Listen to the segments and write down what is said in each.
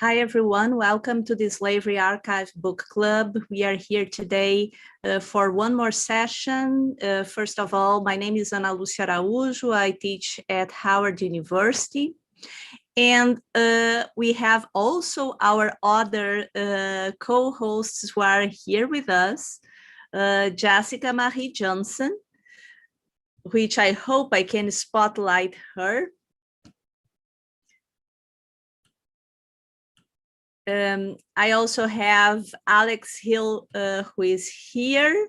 Hi, everyone. Welcome to the Slavery Archive Book Club. We are here today for one more session. First of all, my name is Ana Lúcia Araújo. I teach at Howard University. And we have also our other co-hosts who are here with us, Jessica Marie Johnson, which I hope I can spotlight her. I also have Alex Hill, who is here,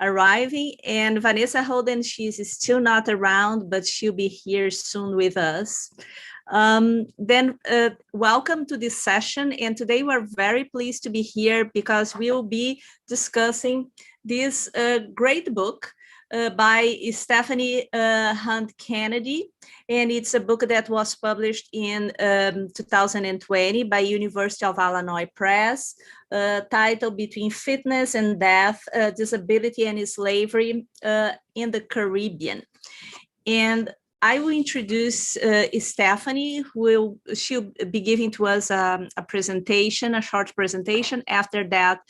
arriving, and Vanessa Holden, she's still not around, but she'll be here soon with us. Welcome to this session, and today we're very pleased to be here because we will be discussing this great book by Stefanie Hunt Kennedy, and it's a book that was published in 2020 by University of Illinois Press, titled Between Fitness and Death, Disability and Slavery in the Caribbean. And I will introduce Stefanie, she'll be giving to us a presentation, a short presentation. After that,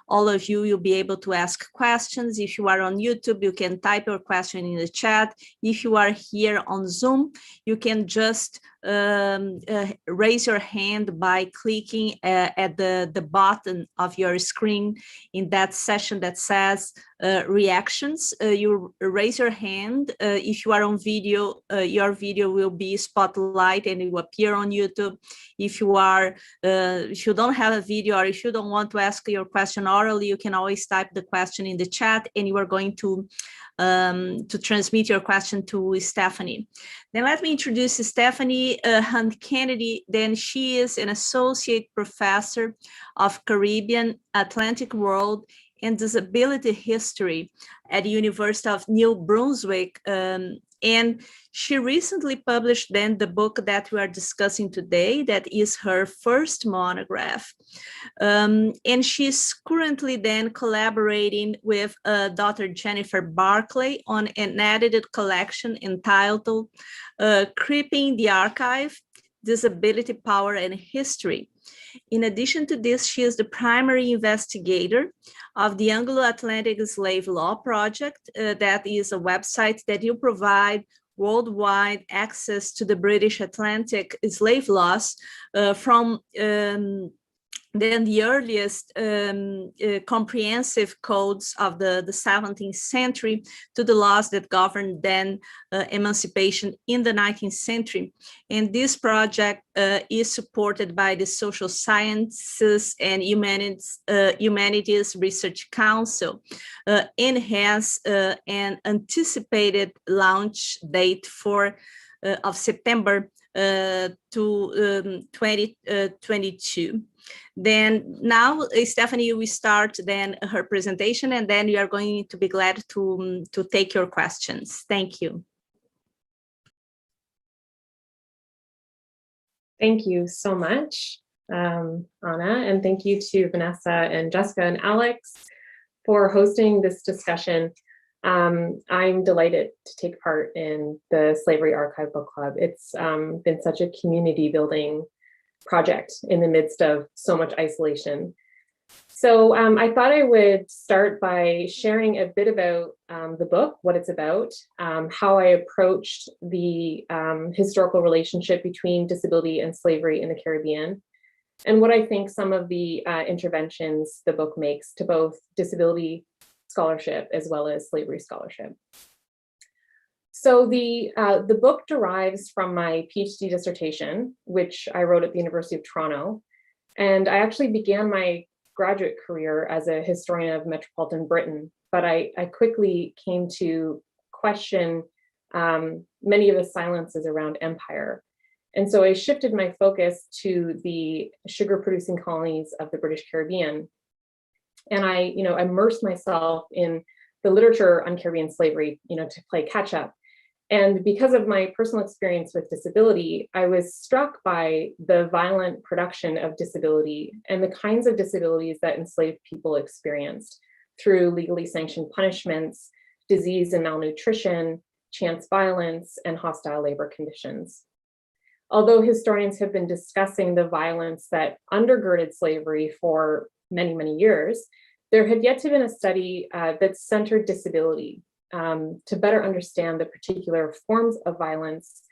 all of you will be able to ask questions. If you are on YouTube, you can type your question in the chat. If you are here on Zoom, you can just raise your hand by clicking at the button of your screen in that session that says reactions. You raise your hand. If you are on video, your video will be spotlighted and it will appear on YouTube. If you don't have a video, or if you don't want to ask your question orally, you can always type the question in the chat, and you are going to transmit your question to Stefanie. Then let me introduce Stefanie Hunt Kennedy. Then she is an associate professor of Caribbean, Atlantic World, and Disability History at the University of New Brunswick. And she recently published then the book that we are discussing today, that is her first monograph. And she's currently then collaborating with Dr. Jennifer Barclay on an edited collection entitled Creeping the Archive, Disability, Power, and History. In addition to this, she is the primary investigator of the Anglo-Atlantic Slave Law Project. That is a website that will provide worldwide access to the British Atlantic slave laws from then the earliest comprehensive codes of the 17th century to the laws that governed then emancipation in the 19th century. And this project is supported by the Social Sciences and Humanities Research Council and has an anticipated launch date of September to 2022. Then now, Stefanie, we start then her presentation, and then we are going to be glad to take your questions. Thank you. Thank you so much, Anna, and thank you to Vanessa and Jessica and Alex for hosting this discussion. I'm delighted to take part in the Slavery Archive Book Club. It's been such a community building project in the midst of so much isolation. So I thought I would start by sharing a bit about the book, what it's about, how I approached the historical relationship between disability and slavery in the Caribbean, and what I think some of the interventions the book makes to both disability scholarship as well as slavery scholarship. So the book derives from my PhD dissertation, which I wrote at the University of Toronto. And I actually began my graduate career as a historian of metropolitan Britain, but I quickly came to question many of the silences around empire. And so I shifted my focus to the sugar producing colonies of the British Caribbean. And I immersed myself in the literature on Caribbean slavery, to play catch up. And because of my personal experience with disability, I was struck by the violent production of disability and the kinds of disabilities that enslaved people experienced through legally sanctioned punishments, disease and malnutrition, chance violence, and hostile labor conditions. Although historians have been discussing the violence that undergirded slavery for many, many years, there had yet to been a study that centered disability to better understand the particular forms of violence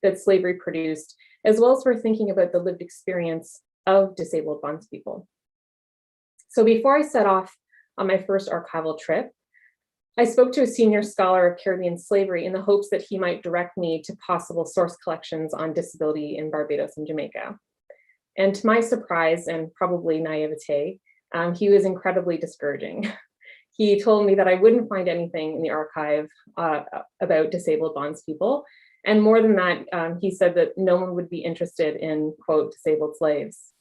that slavery produced, as well as for thinking about the lived experience of disabled bondspeople. So before I set off on my first archival trip, I spoke to a senior scholar of Caribbean slavery in the hopes that he might direct me to possible source collections on disability in Barbados and Jamaica. And to my surprise and probably naivete, he was incredibly discouraging. He told me that I wouldn't find anything in the archive about disabled bondspeople. And more than that, he said that no one would be interested in, quote, disabled slaves.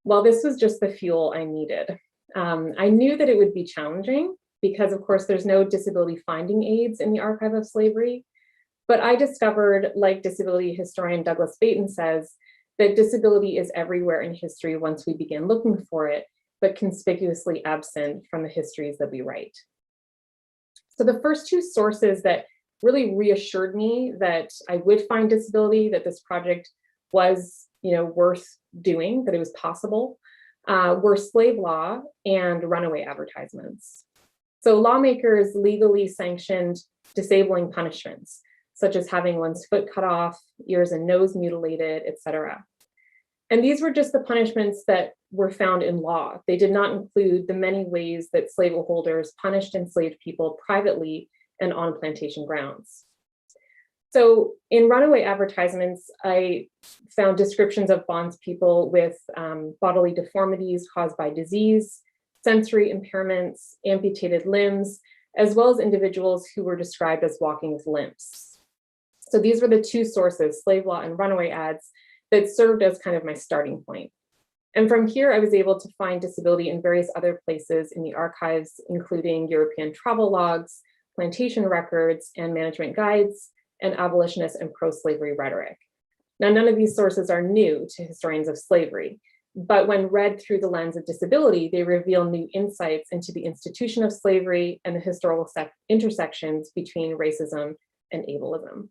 Well, this was just the fuel I needed. I knew that it would be challenging because, of course, there's no disability finding aids in the archive of slavery. But I discovered, like disability historian Douglas Baton says, that disability is everywhere in history once we begin looking for it, but conspicuously absent from the histories that we write. So the first two sources that really reassured me that I would find disability, that this project was, worth doing, that it was possible, were slave law and runaway advertisements. So lawmakers legally sanctioned disabling punishments, such as having one's foot cut off, ears and nose mutilated, etc. And these were just the punishments that were found in law. They did not include the many ways that slaveholders punished enslaved people privately and on plantation grounds. So in runaway advertisements, I found descriptions of bondspeople with bodily deformities caused by disease, sensory impairments, amputated limbs, as well as individuals who were described as walking with limps. So these were the two sources, slave law and runaway ads, that served as kind of my starting point. And from here, I was able to find disability in various other places in the archives, including European travel logs, plantation records, and management guides, and abolitionist and pro-slavery rhetoric. Now, none of these sources are new to historians of slavery, but when read through the lens of disability, they reveal new insights into the institution of slavery and the historical intersections between racism and ableism.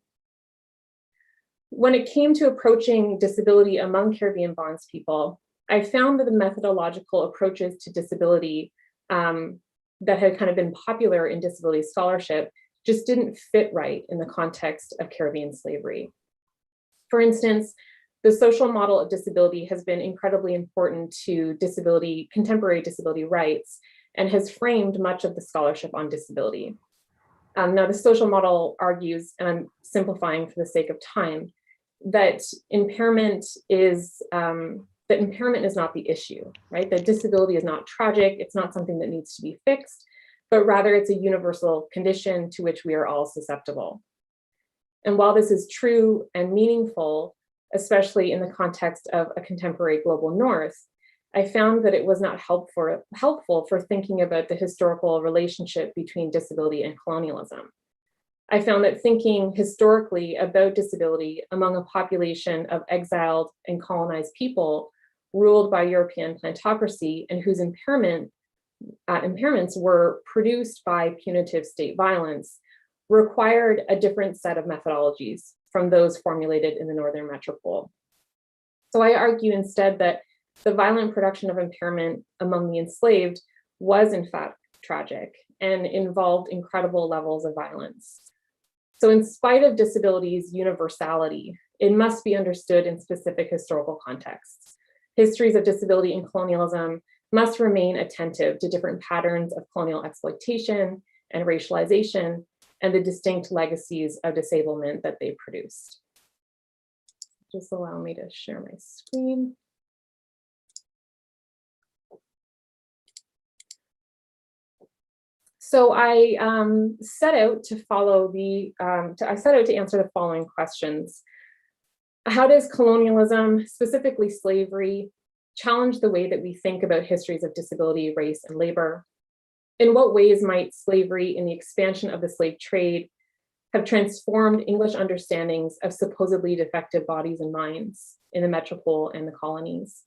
When it came to approaching disability among Caribbean bondspeople, I found that the methodological approaches to disability that had kind of been popular in disability scholarship just didn't fit right in the context of Caribbean slavery. For instance, the social model of disability has been incredibly important to contemporary disability rights, and has framed much of the scholarship on disability. Now, the social model argues, and I'm simplifying for the sake of time, that impairment is not the issue, right? That disability is not tragic, it's not something that needs to be fixed, but rather it's a universal condition to which we are all susceptible. And while this is true and meaningful, especially in the context of a contemporary global north, I found that it was not helpful for thinking about the historical relationship between disability and colonialism. I found that thinking historically about disability among a population of exiled and colonized people ruled by European plantocracy and whose impairments were produced by punitive state violence required a different set of methodologies from those formulated in the Northern Metropole. So I argue instead that the violent production of impairment among the enslaved was in fact tragic and involved incredible levels of violence. So in spite of disability's universality, it must be understood in specific historical contexts. Histories of disability and colonialism must remain attentive to different patterns of colonial exploitation and racialization and the distinct legacies of disablement that they produced. Just allow me to share my screen. So I set out to answer the following questions. How does colonialism, specifically slavery, challenge the way that we think about histories of disability, race, and labor? In what ways might slavery and the expansion of the slave trade have transformed English understandings of supposedly defective bodies and minds in the metropole and the colonies?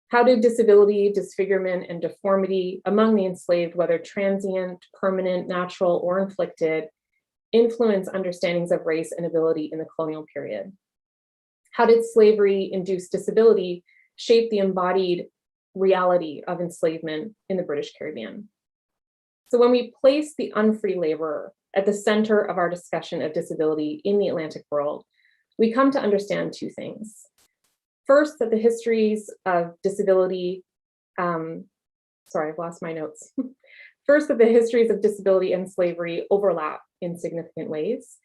How did disability, disfigurement, and deformity among the enslaved, whether transient, permanent, natural, or inflicted, influence understandings of race and ability in the colonial period? How did slavery-induced disability shape the embodied reality of enslavement in the British Caribbean? So when we place the unfree laborer at the center of our discussion of disability in the Atlantic world, we come to understand two things. First, that the histories of disability, sorry, I've lost my notes. First, that the histories of disability and slavery overlap in significant ways.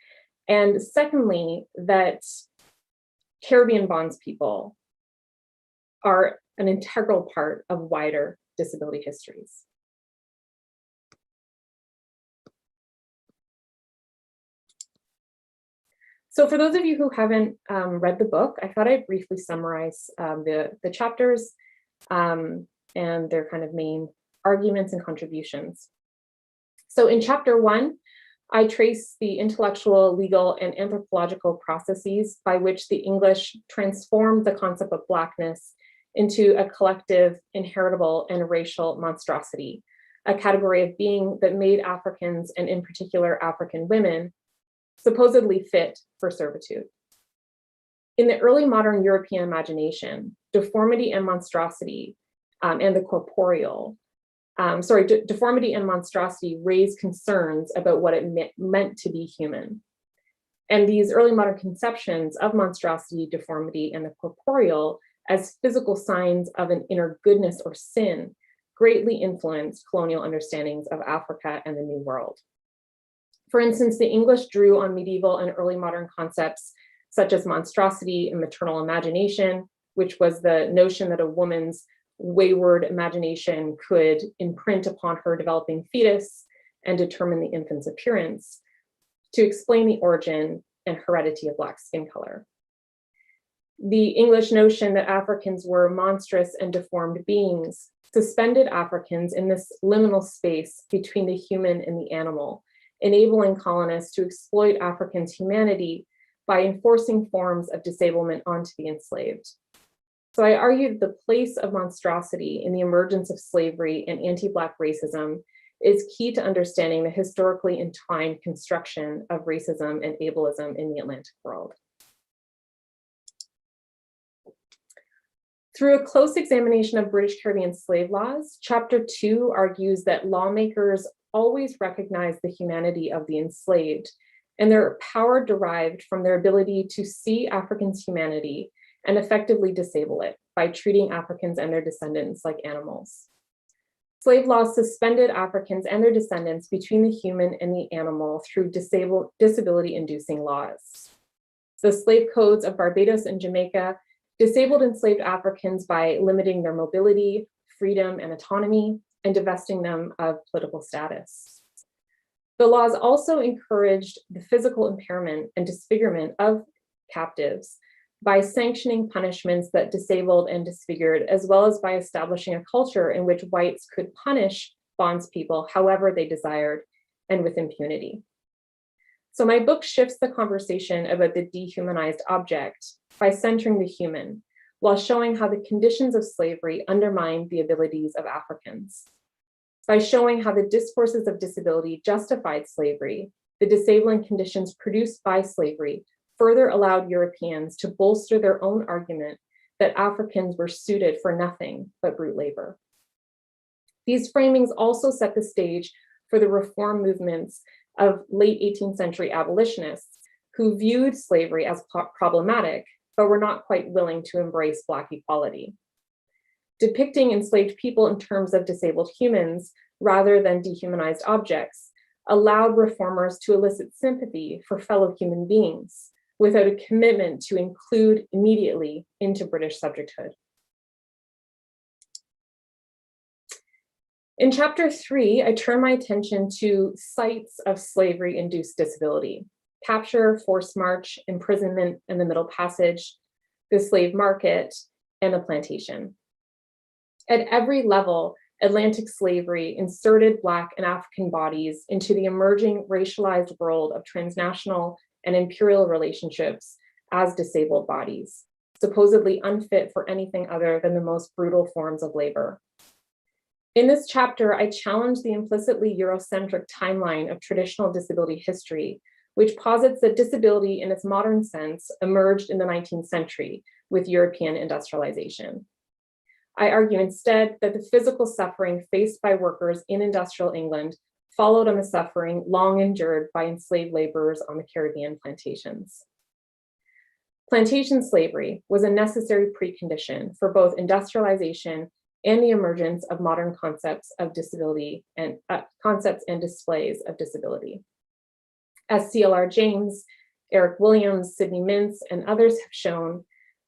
And secondly, that Caribbean bondspeople are an integral part of wider disability histories. So for those of you who haven't read the book, I thought I'd briefly summarize the chapters and their kind of main arguments and contributions. So in chapter 1, I trace the intellectual, legal, and anthropological processes by which the English transformed the concept of Blackness into a collective, inheritable, and racial monstrosity, a category of being that made Africans, and in particular African women, supposedly fit for servitude. In the early modern European imagination, deformity and monstrosity and the corporeal, deformity and monstrosity raised concerns about what it meant to be human. And these early modern conceptions of monstrosity, deformity, and the corporeal as physical signs of an inner goodness or sin greatly influenced colonial understandings of Africa and the New World. For instance, the English drew on medieval and early modern concepts such as monstrosity and maternal imagination, which was the notion that a woman's wayward imagination could imprint upon her developing fetus and determine the infant's appearance, to explain the origin and heredity of Black skin color. The English notion that Africans were monstrous and deformed beings suspended Africans in this liminal space between the human and the animal, enabling colonists to exploit Africans' humanity by enforcing forms of disablement onto the enslaved. So I argued the place of monstrosity in the emergence of slavery and anti-Black racism is key to understanding the historically entwined construction of racism and ableism in the Atlantic world. Through a close examination of British Caribbean slave laws, Chapter 2 argues that lawmakers always recognize the humanity of the enslaved and their power derived from their ability to see Africans' humanity and effectively disable it by treating Africans and their descendants like animals. Slave laws suspended Africans and their descendants between the human and the animal through disability-inducing laws. The slave codes of Barbados and Jamaica disabled enslaved Africans by limiting their mobility, freedom, and autonomy, and divesting them of political status. The laws also encouraged the physical impairment and disfigurement of captives by sanctioning punishments that disabled and disfigured, as well as by establishing a culture in which whites could punish bondspeople however they desired and with impunity. So my book shifts the conversation about the dehumanized object by centering the human, while showing how the conditions of slavery undermined the abilities of Africans. By showing how the discourses of disability justified slavery, the disabling conditions produced by slavery further allowed Europeans to bolster their own argument that Africans were suited for nothing but brute labor. These framings also set the stage for the reform movements of late 18th century abolitionists who viewed slavery as problematic, but were not quite willing to embrace Black equality. Depicting enslaved people in terms of disabled humans rather than dehumanized objects allowed reformers to elicit sympathy for fellow human beings without a commitment to include immediately into British subjecthood. In Chapter 3, I turn my attention to sites of slavery-induced disability: capture, forced march, imprisonment, and the Middle Passage, the slave market, and the plantation. At every level, Atlantic slavery inserted Black and African bodies into the emerging racialized world of transnational and imperial relationships as disabled bodies, supposedly unfit for anything other than the most brutal forms of labor. In this chapter, I challenge the implicitly Eurocentric timeline of traditional disability history which posits that disability in its modern sense emerged in the 19th century with European industrialization. I argue instead that the physical suffering faced by workers in industrial England followed on the suffering long endured by enslaved laborers on the Caribbean plantations. Plantation slavery was a necessary precondition for both industrialization and the emergence of modern concepts of disability and concepts and displays of disability. As C.L.R. James, Eric Williams, Sidney Mintz, and others have shown,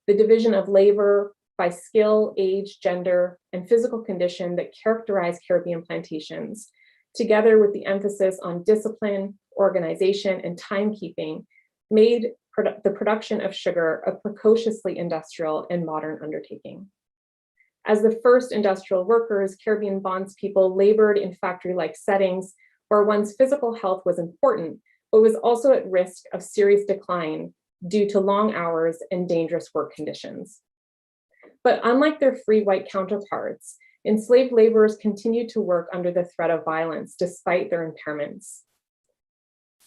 the division of labor by skill, age, gender, and physical condition that characterize Caribbean plantations, together with the emphasis on discipline, organization, and timekeeping, made the production of sugar a precociously industrial and modern undertaking. As the first industrial workers, Caribbean bondspeople labored in factory-like settings where one's physical health was important, but was also at risk of serious decline due to long hours and dangerous work conditions. But unlike their free white counterparts, enslaved laborers continued to work under the threat of violence despite their impairments.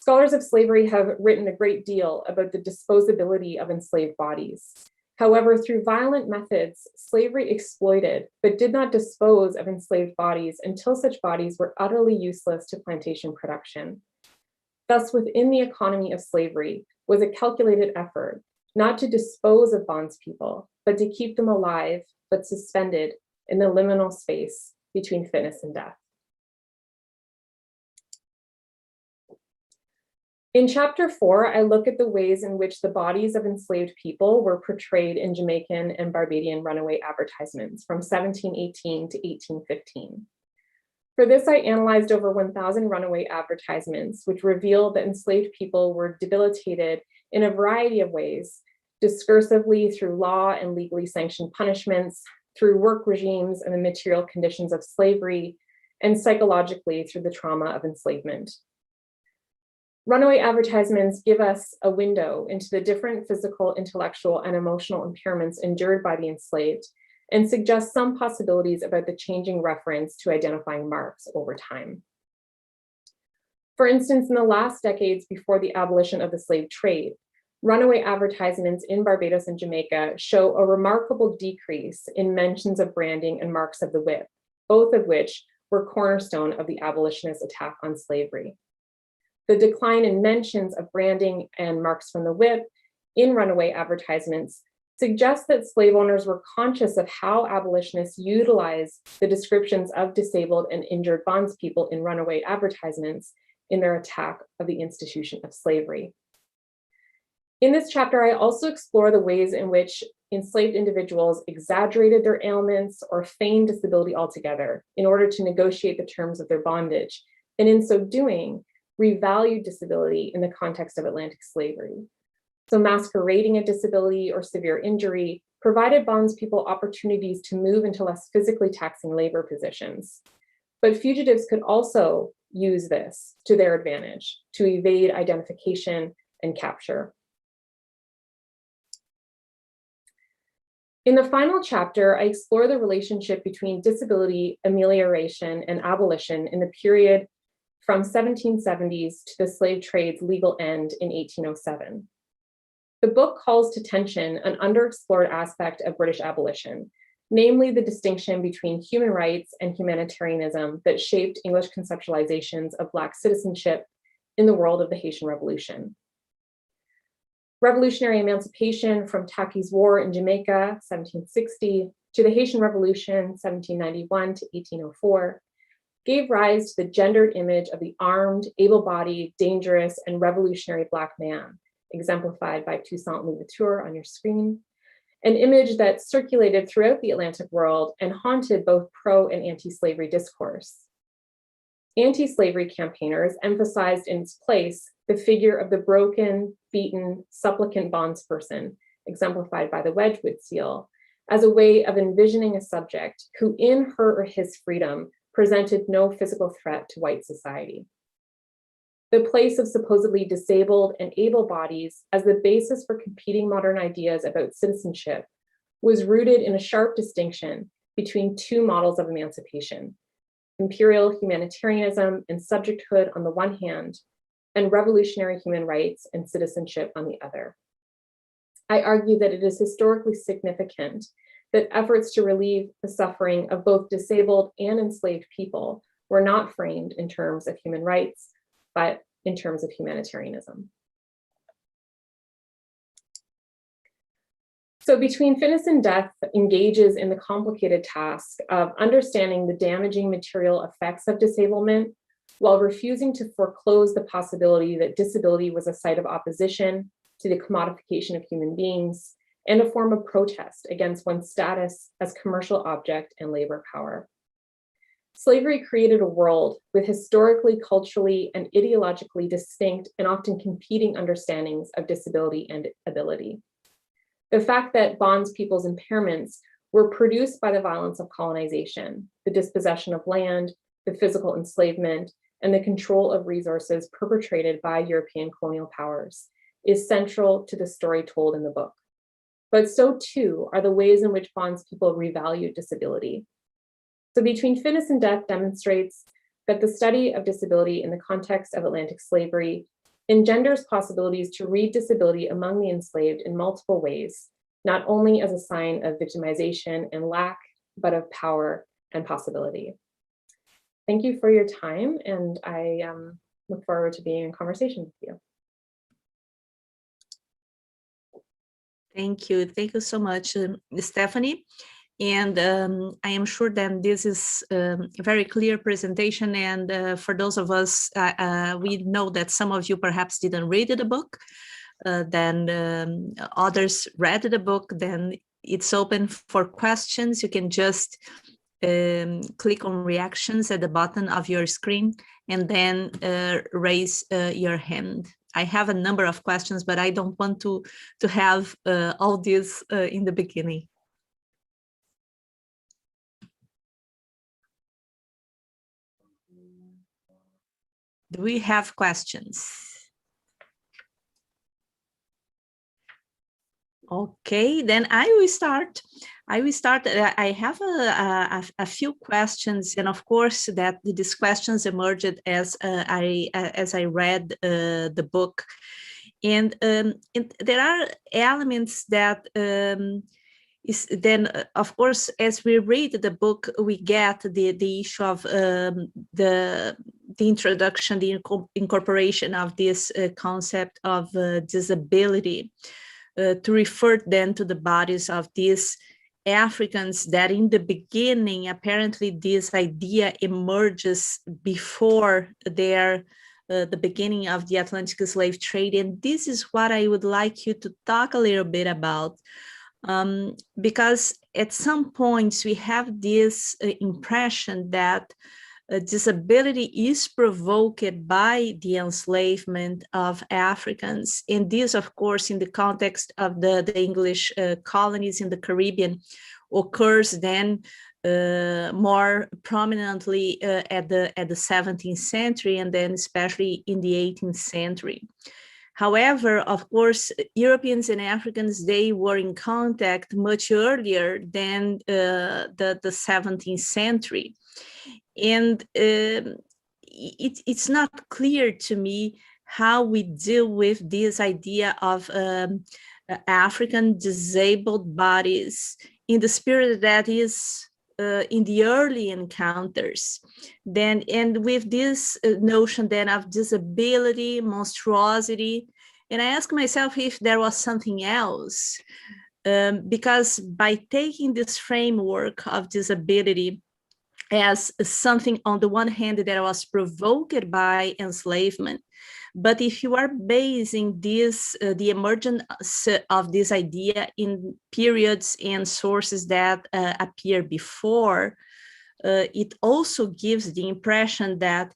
Scholars of slavery have written a great deal about the disposability of enslaved bodies. However, through violent methods, slavery exploited but did not dispose of enslaved bodies until such bodies were utterly useless to plantation production. Thus, within the economy of slavery was a calculated effort not to dispose of bondspeople, but to keep them alive but suspended in the liminal space between fitness and death. In chapter 4, I look at the ways in which the bodies of enslaved people were portrayed in Jamaican and Barbadian runaway advertisements from 1718 to 1815. For this, I analyzed over 1,000 runaway advertisements, which revealed that enslaved people were debilitated in a variety of ways, discursively through law and legally sanctioned punishments, through work regimes and the material conditions of slavery, and psychologically through the trauma of enslavement. Runaway advertisements give us a window into the different physical, intellectual, and emotional impairments endured by the enslaved, and suggest some possibilities about the changing reference to identifying marks over time. For instance, in the last decades before the abolition of the slave trade, runaway advertisements in Barbados and Jamaica show a remarkable decrease in mentions of branding and marks of the whip, both of which were cornerstone of the abolitionist attack on slavery. The decline in mentions of branding and marks from the whip in runaway advertisements suggests that slave owners were conscious of how abolitionists utilized the descriptions of disabled and injured bondspeople in runaway advertisements in their attack of the institution of slavery. In this chapter, I also explore the ways in which enslaved individuals exaggerated their ailments or feigned disability altogether in order to negotiate the terms of their bondage, and in so doing, revalued disability in the context of Atlantic slavery. So masquerading a disability or severe injury provided bondspeople opportunities to move into less physically taxing labor positions. But fugitives could also use this to their advantage to evade identification and capture. In the final chapter, I explore the relationship between disability, amelioration, and abolition in the period from 1770s to the slave trade's legal end in 1807. The book calls to tension an underexplored aspect of British abolition, namely the distinction between human rights and humanitarianism that shaped English conceptualizations of Black citizenship in the world of the Haitian Revolution. Revolutionary emancipation from Tacky's War in Jamaica, 1760, to the Haitian Revolution, 1791 to 1804, gave rise to the gendered image of the armed, able-bodied, dangerous, and revolutionary Black man, exemplified by Toussaint Louverture on your screen, an image that circulated throughout the Atlantic world and haunted both pro and anti-slavery discourse. Anti-slavery campaigners emphasized in its place the figure of the broken, beaten, supplicant bondsperson, exemplified by the Wedgwood seal, as a way of envisioning a subject who, in her or his freedom, presented no physical threat to white society. The place of supposedly disabled and able bodies as the basis for competing modern ideas about citizenship was rooted in a sharp distinction between two models of emancipation: imperial humanitarianism and subjecthood on the one hand, and revolutionary human rights and citizenship on the other. I argue that it is historically significant that efforts to relieve the suffering of both disabled and enslaved people were not framed in terms of human rights, but in terms of humanitarianism. So Between Finis and Death engages in the complicated task of understanding the damaging material effects of disablement while refusing to foreclose the possibility that disability was a site of opposition to the commodification of human beings and a form of protest against one's status as commercial object and labor power. Slavery created a world with historically, culturally, and ideologically distinct and often competing understandings of disability and ability. The fact that bondspeople's impairments were produced by the violence of colonization, the dispossession of land, the physical enslavement, and the control of resources perpetrated by European colonial powers is central to the story told in the book. But so too are the ways in which bondspeople revalued disability. So Between Finis and Death demonstrates that the study of disability in the context of Atlantic slavery engenders possibilities to read disability among the enslaved in multiple ways, not only as a sign of victimization and lack, but of power and possibility. Thank you for your time, and I look forward to being in conversation with you. Thank you so much, Stefanie. And I am sure that this is a very clear presentation. And for those of us, we know that some of you perhaps didn't read the book, then others read the book, then it's open for questions. You can just click on reactions at the bottom of your screen and then raise your hand. I have a number of questions, but I don't want to have all this in the beginning. Do we have questions? Okay, then I will start. I have a few questions, and of course that these questions emerged as I read the book, and there are elements that then, of course, as we read the book, we get the issue of the introduction, the incorporation of this concept of disability, to refer then to the bodies of these Africans that in the beginning, apparently this idea emerges before the beginning of the Atlantic slave trade. And this is what I would like you to talk a little bit about. Because at some points we have this impression that disability is provoked by the enslavement of Africans. And this, of course, in the context of the English colonies in the Caribbean, occurs then more prominently at the 17th century, and then especially in the 18th century. However, of course, Europeans and Africans, they were in contact much earlier than the 17th century. And it's not clear to me how we deal with this idea of African disabled bodies in the spirit that is in the early encounters, then, and with this notion then of disability, monstrosity. And I ask myself if there was something else, because by taking this framework of disability as something on the one hand that was provoked by enslavement, but if you are basing this, the emergence of this idea in periods and sources that appear before, it also gives the impression that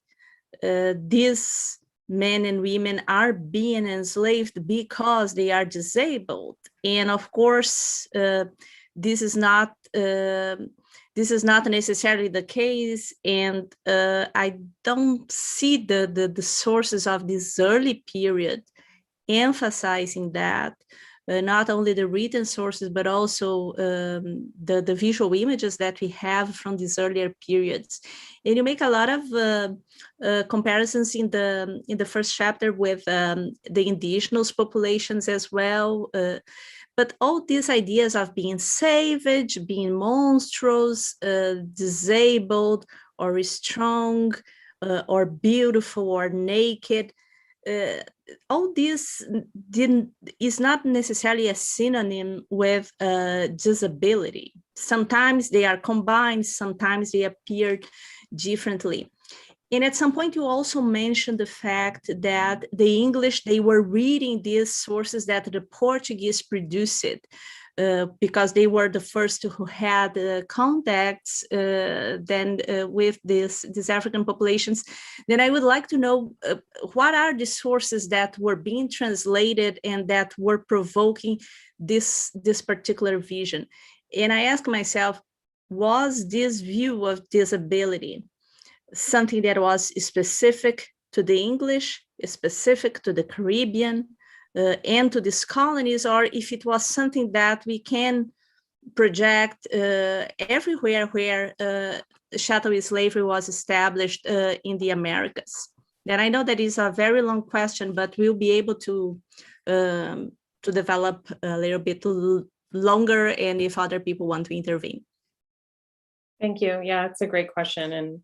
these men and women are being enslaved because they are disabled. And of course, this is not necessarily the case, and I don't see the sources of this early period emphasizing that. not only the written sources, but also the visual images that we have from these earlier periods. And you make a lot of comparisons in the first chapter with the indigenous populations as well. But all these ideas of being savage, being monstrous, disabled, or strong, or beautiful, or naked, all this is not necessarily a synonym with disability. Sometimes they are combined, sometimes they appear differently. And at some point, you also mentioned the fact that the English, they were reading these sources that the Portuguese produced, because they were the first who had contacts with these African populations. Then I would like to know what are the sources that were being translated and that were provoking this particular vision. And I ask myself, was this view of disability something that was specific to the English, specific to the Caribbean, and to these colonies, or if it was something that we can project everywhere where chattel slavery was established in the Americas? And I know that is a very long question, but we'll be able to develop a little bit longer, and if other people want to intervene. Thank you. Yeah, it's a great question, and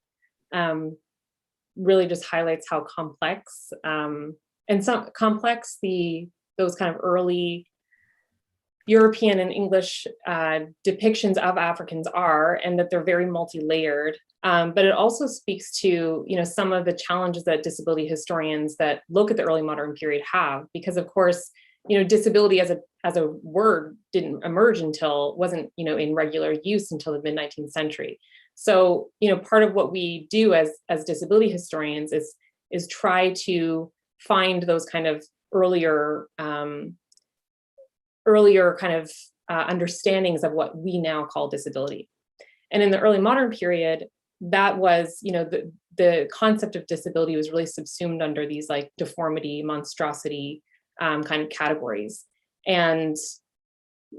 really just highlights how complex those kind of early European and English depictions of Africans are, and that they're very multi-layered. But it also speaks to, some of the challenges that disability historians that look at the early modern period have, because of course, disability as a word didn't emerge wasn't in regular use until the mid-19th century. So, part of what we do as disability historians is try to find those kind of earlier kind of understandings of what we now call disability. And in the early modern period, that was, the concept of disability was really subsumed under these like deformity, monstrosity kind of categories. And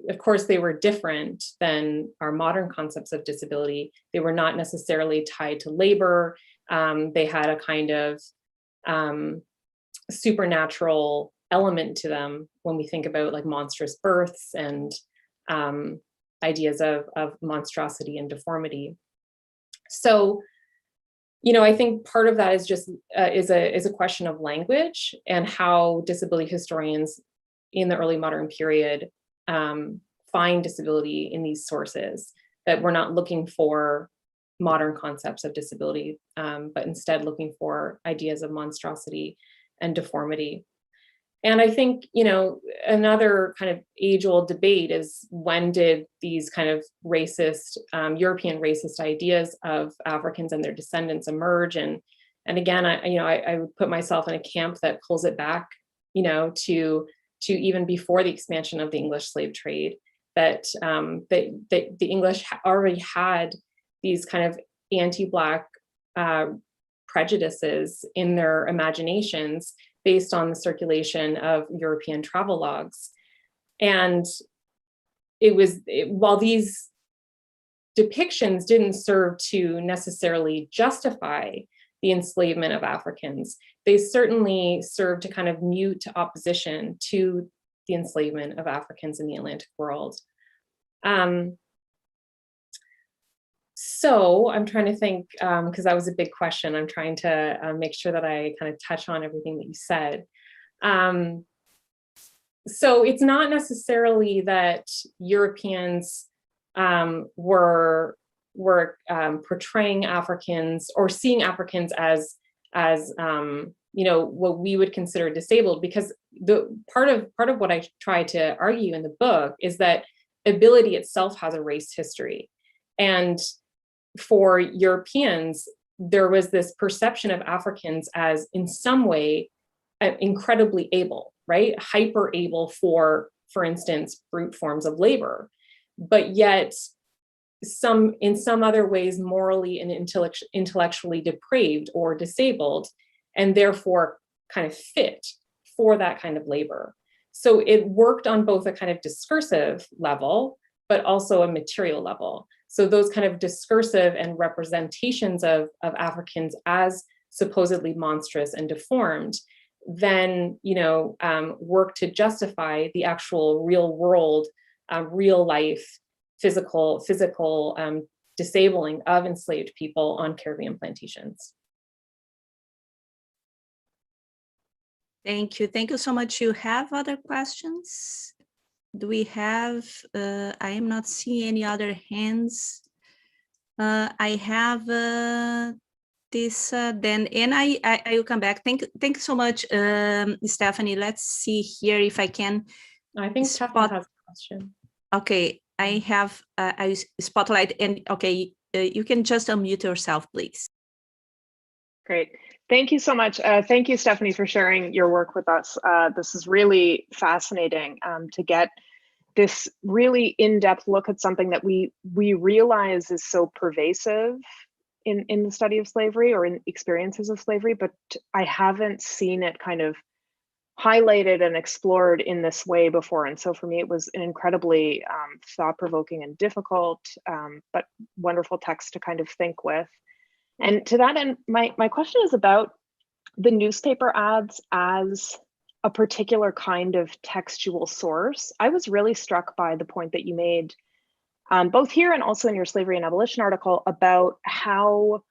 of course, they were different than our modern concepts of disability. They were not necessarily tied to labor. They had a kind of supernatural element to them when we think about like monstrous births and ideas of monstrosity and deformity. So, I think part of that is just is a question of language and how disability historians in the early modern period find disability in these sources, that we're not looking for modern concepts of disability, but instead looking for ideas of monstrosity and deformity. And I think, another kind of age-old debate is, when did these kind of racist, European racist ideas of Africans and their descendants emerge? And again, I would put myself in a camp that pulls it back, to even before the expansion of the English slave trade, that the English already had these kind of anti-Black prejudices in their imaginations based on the circulation of European travelogues. And while these depictions didn't serve to necessarily justify the enslavement of Africans, they certainly served to kind of mute opposition to the enslavement of Africans in the Atlantic world. So I'm trying to think, because that was a big question. I'm trying to make sure that I kind of touch on everything that you said. So it's not necessarily that Europeans were portraying Africans or seeing Africans as what we would consider disabled, because the part of what I try to argue in the book is that ability itself has a race history. And for Europeans, there was this perception of Africans as in some way incredibly able, right? Hyper able for instance, brute forms of labor, but yet in some other ways morally and intellectually depraved or disabled, and therefore kind of fit for that kind of labor. So it worked on both a kind of discursive level, but also a material level. So those kind of discursive and representations of Africans as supposedly monstrous and deformed, then, work to justify the actual real world, real life, physical disabling of enslaved people on Caribbean plantations. Thank you. Thank you so much. You have other questions? Do we have, I am not seeing any other hands. I have this, then, and I will come back. Thank you so much, Stefanie. Let's see here if I can. I think Tessa has a question. Okay, I have I spotlight, and okay, you can just unmute yourself, please. Great. Thank you so much. Thank you, Stefanie, for sharing your work with us. This is really fascinating to get this really in-depth look at something that we realize is so pervasive in the study of slavery or in experiences of slavery, but I haven't seen it kind of highlighted and explored in this way before. And so for me, it was an incredibly thought-provoking and difficult, but wonderful text to kind of think with. And to that end, my question is about the newspaper ads as a particular kind of textual source. I was really struck by the point that you made, both here and also in your Slavery and Abolition article, about how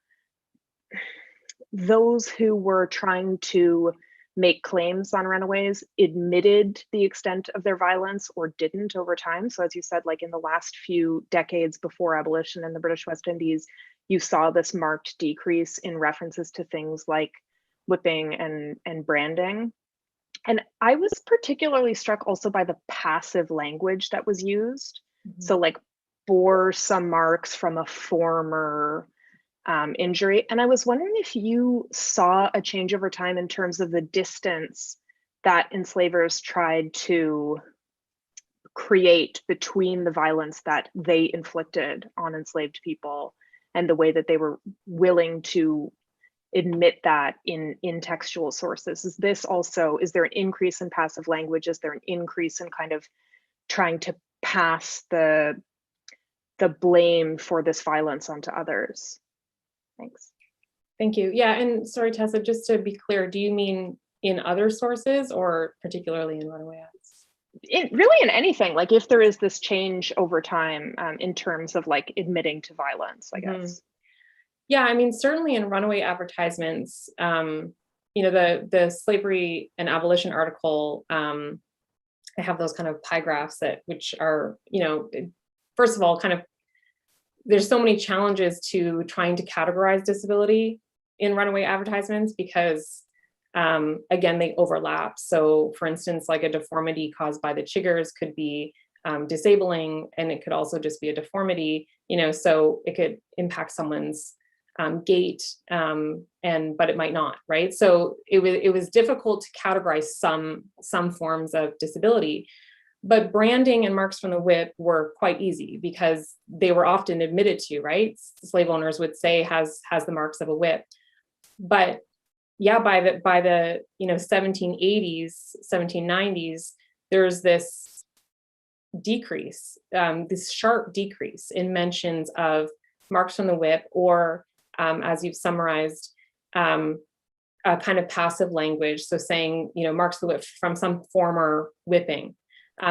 those who were trying to make claims on runaways admitted the extent of their violence or didn't over time. So as you said, like in the last few decades before abolition in the British West Indies, you saw this marked decrease in references to things like whipping and branding. And I was particularly struck also by the passive language that was used. Mm-hmm. So like bore some marks from a former injury. And I was wondering if you saw a change over time in terms of the distance that enslavers tried to create between the violence that they inflicted on enslaved people and the way that they were willing to admit that in textual sources. Is there an increase in passive language? Is there an increase in kind of trying to pass the blame for this violence onto others? Thanks. Thank you. Yeah, and sorry, Tessa, just to be clear, do you mean in other sources or particularly in runaway ads? Really in anything, like if there is this change over time in terms of like admitting to violence, I guess. Yeah, I mean, certainly in runaway advertisements, the Slavery and Abolition article, I have those kind of pie graphs which are, first of all, kind of, there's so many challenges to trying to categorize disability in runaway advertisements because, again, they overlap. So for instance, like a deformity caused by the chiggers could be disabling, and it could also just be a deformity, so it could impact someone's gait, but it might not, right? So it was difficult to categorize some forms of disability. But branding and marks from the whip were quite easy because they were often admitted to, right? Slave owners would say has the marks of a whip. But yeah, by the 1780s, 1790s, there's this decrease, this sharp decrease in mentions of marks from the whip, or as you've summarized, a kind of passive language. So saying, marks of the whip from some former whipping.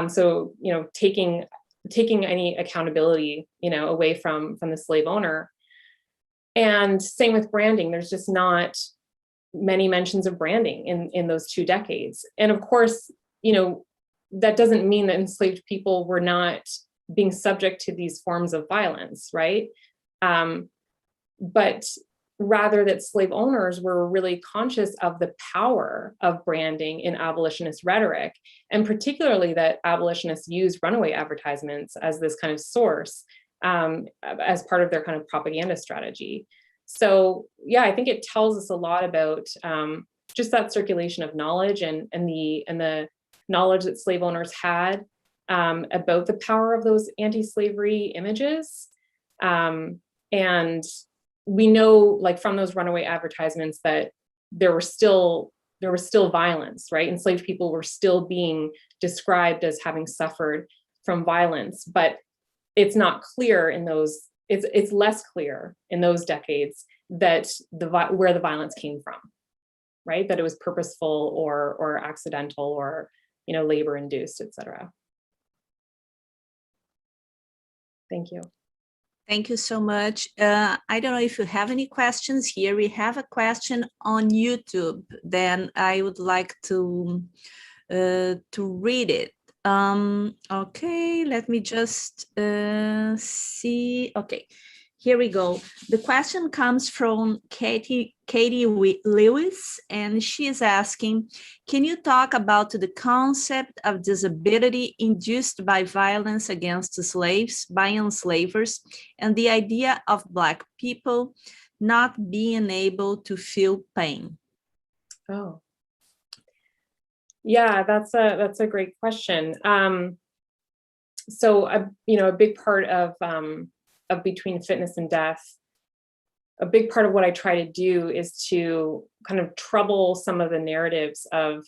So, taking any accountability, away from the slave owner. And same with branding. There's just not many mentions of branding in those 2 decades. And of course, that doesn't mean that enslaved people were not being subject to these forms of violence, right? But rather that slave owners were really conscious of the power of branding in abolitionist rhetoric, and particularly that abolitionists used runaway advertisements as this kind of source, as part of their kind of propaganda strategy. So yeah, I think it tells us a lot about just that circulation of knowledge and the knowledge that slave owners had about the power of those anti-slavery images. And we know, like from those runaway advertisements, that there were still there was still violence, right? Enslaved people were still being described as having suffered from violence, but it's not clear in those, it's less clear in those decades that where the violence came from, right? That it was purposeful or accidental or, labor induced, etc. Thank you. Thank you so much. I don't know if you have any questions here. We have a question on YouTube. Then I would like to read it. Okay, let me just see. Okay, here we go. The question comes from Katie Lewis, and she is asking, can you talk about the concept of disability induced by violence against slaves by enslavers and the idea of Black people not being able to feel pain? Oh, yeah, that's a great question. So, a big part of Between Fitness and Death, a big part of what I try to do is to kind of trouble some of the narratives of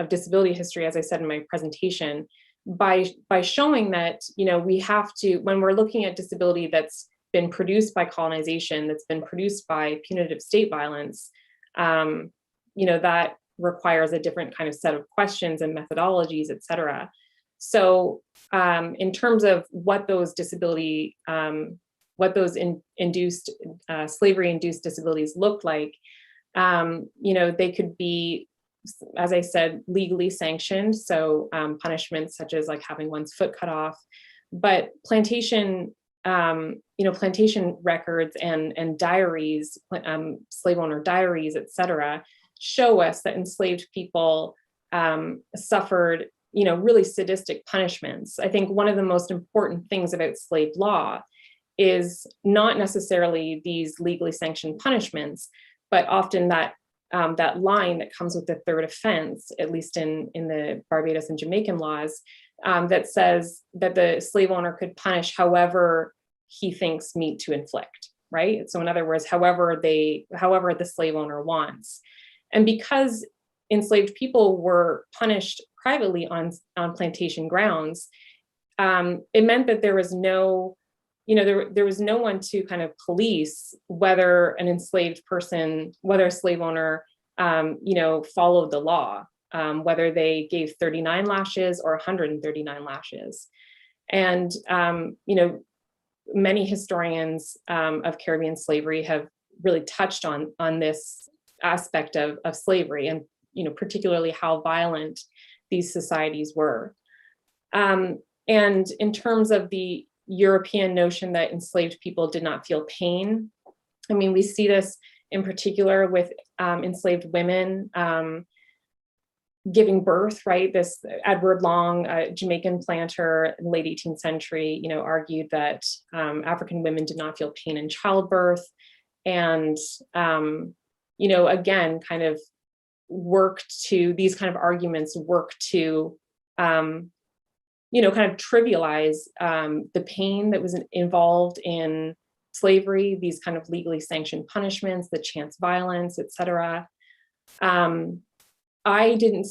disability history, as I said in my presentation, by showing that, we have to, when we're looking at disability that's been produced by colonization, that's been produced by punitive state violence, that requires a different kind of set of questions and methodologies, et cetera. So in terms of what those disability, induced slavery-induced disabilities looked like, they could be, as I said, legally sanctioned. So punishments such as like having one's foot cut off, but plantation records and diaries, slave owner diaries, et cetera, show us that enslaved people suffered, really sadistic punishments. I think one of the most important things about slave law is not necessarily these legally sanctioned punishments, but often that line that comes with the third offense, at least in the Barbados and Jamaican laws, that says that the slave owner could punish however he thinks meet to inflict, right? So in other words, however the slave owner wants. And because enslaved people were punished privately on plantation grounds, it meant that there was no, there was no one to kind of police whether an enslaved person, whether a slave owner, followed the law, whether they gave 39 lashes or 139 lashes. And, many historians of Caribbean slavery have really touched on this aspect of slavery and, particularly how violent these societies were. And in terms of the European notion that enslaved people did not feel pain, I mean, we see this in particular with enslaved women giving birth, right? This Edward Long, Jamaican planter in the late 18th century, argued that African women did not feel pain in childbirth. And, again, kind of these kind of arguments work to, kind of trivialize the pain that was involved in slavery, these kind of legally sanctioned punishments, the chance violence, et cetera. I didn't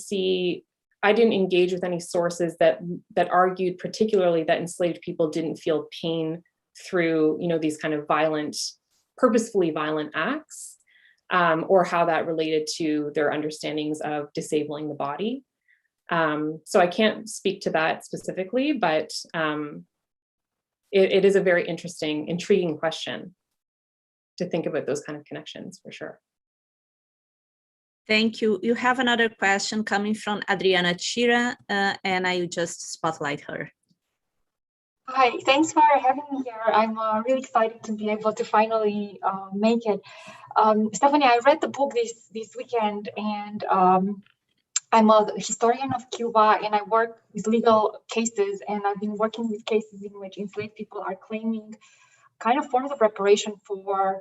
engage with any sources that argued particularly that enslaved people didn't feel pain through, these kind of purposefully violent acts, or how that related to their understandings of disabling the body. So I can't speak to that specifically, but it is a very interesting, intriguing question to think about those kind of connections for sure. Thank you. You have another question coming from Adriana Chira, and I will just spotlight her. Hi, thanks for having me here. I'm really excited to be able to finally make it. Stefanie, I read the book this weekend, and I'm a historian of Cuba, and I work with legal cases, and I've been working with cases in which enslaved people are claiming kind of forms of reparation for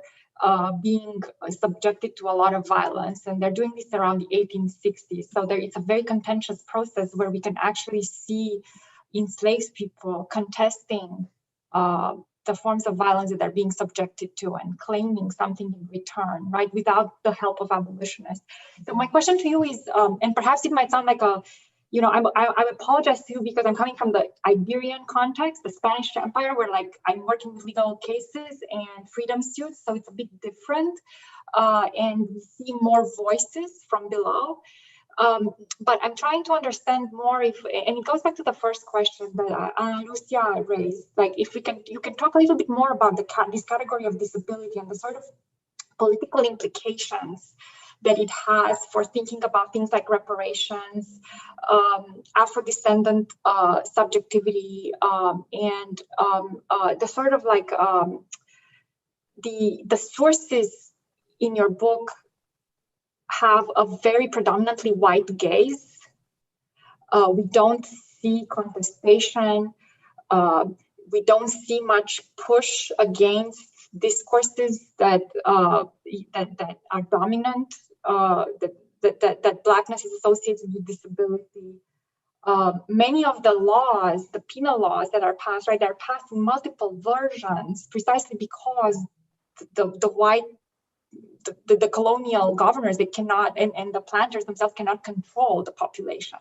being subjected to a lot of violence, and they're doing this around the 1860s. So it's a very contentious process where we can actually see enslaved people contesting the forms of violence that they're being subjected to and claiming something in return, right, without the help of abolitionists. So my question to you is, and perhaps it might sound like a, you know, I apologize to you because I'm coming from the Iberian context, the Spanish Empire, where like I'm working with legal cases and freedom suits, so it's a bit different, and we see more voices from below. But I'm trying to understand more if, and it goes back to the first question that Ana Lucia raised, like if you can talk a little bit more about this category of disability and the sort of political implications that it has for thinking about things like reparations, Afro-descendant subjectivity, and the sort of like the sources in your book have a very predominantly white gaze. We don't see contestation. We don't see much push against discourses that that are dominant. That Blackness is associated with disability. Many of the laws, the penal laws that are passed, right, they're passed in multiple versions precisely because the white, the colonial governors, they cannot, and the planters themselves cannot control the population,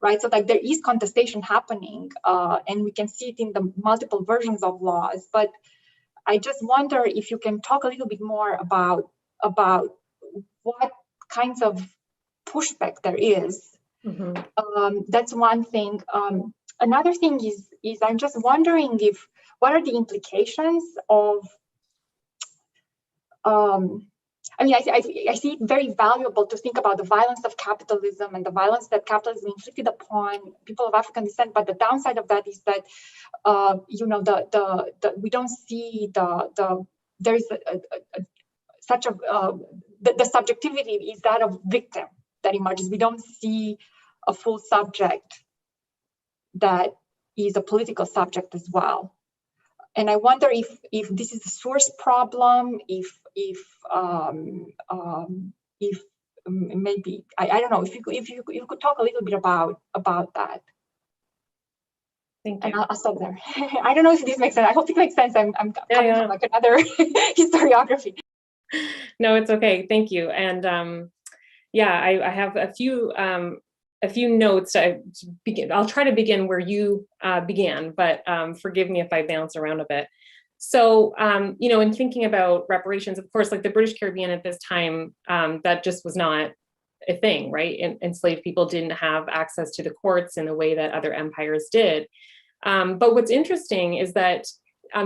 right? So like there is contestation happening, and we can see it in the multiple versions of laws. But I just wonder if you can talk a little bit more about what kinds of pushback there is. Mm-hmm. That's one thing. Another thing is I'm just wondering what are the implications of I mean, I see it very valuable to think about the violence of capitalism and the violence that capitalism inflicted upon people of African descent. But the downside of that is that, you know, we don't see there's such a the subjectivity is that of victim that emerges. We don't see a full subject that is a political subject as well. And I wonder if this is a source problem, if maybe I don't know, if you could talk a little bit about that. Thank you. And I'll stop there. I don't know if this makes sense. I hope it makes sense. I'm coming from like another historiography. No, it's okay. Thank you. And I have a few notes to begin. I'll try to begin where you began, but forgive me if I bounce around a bit. So, you know, in thinking about reparations, of course, like the British Caribbean at this time, that just was not a thing, right? Enslaved people didn't have access to the courts in the way that other empires did. But what's interesting is that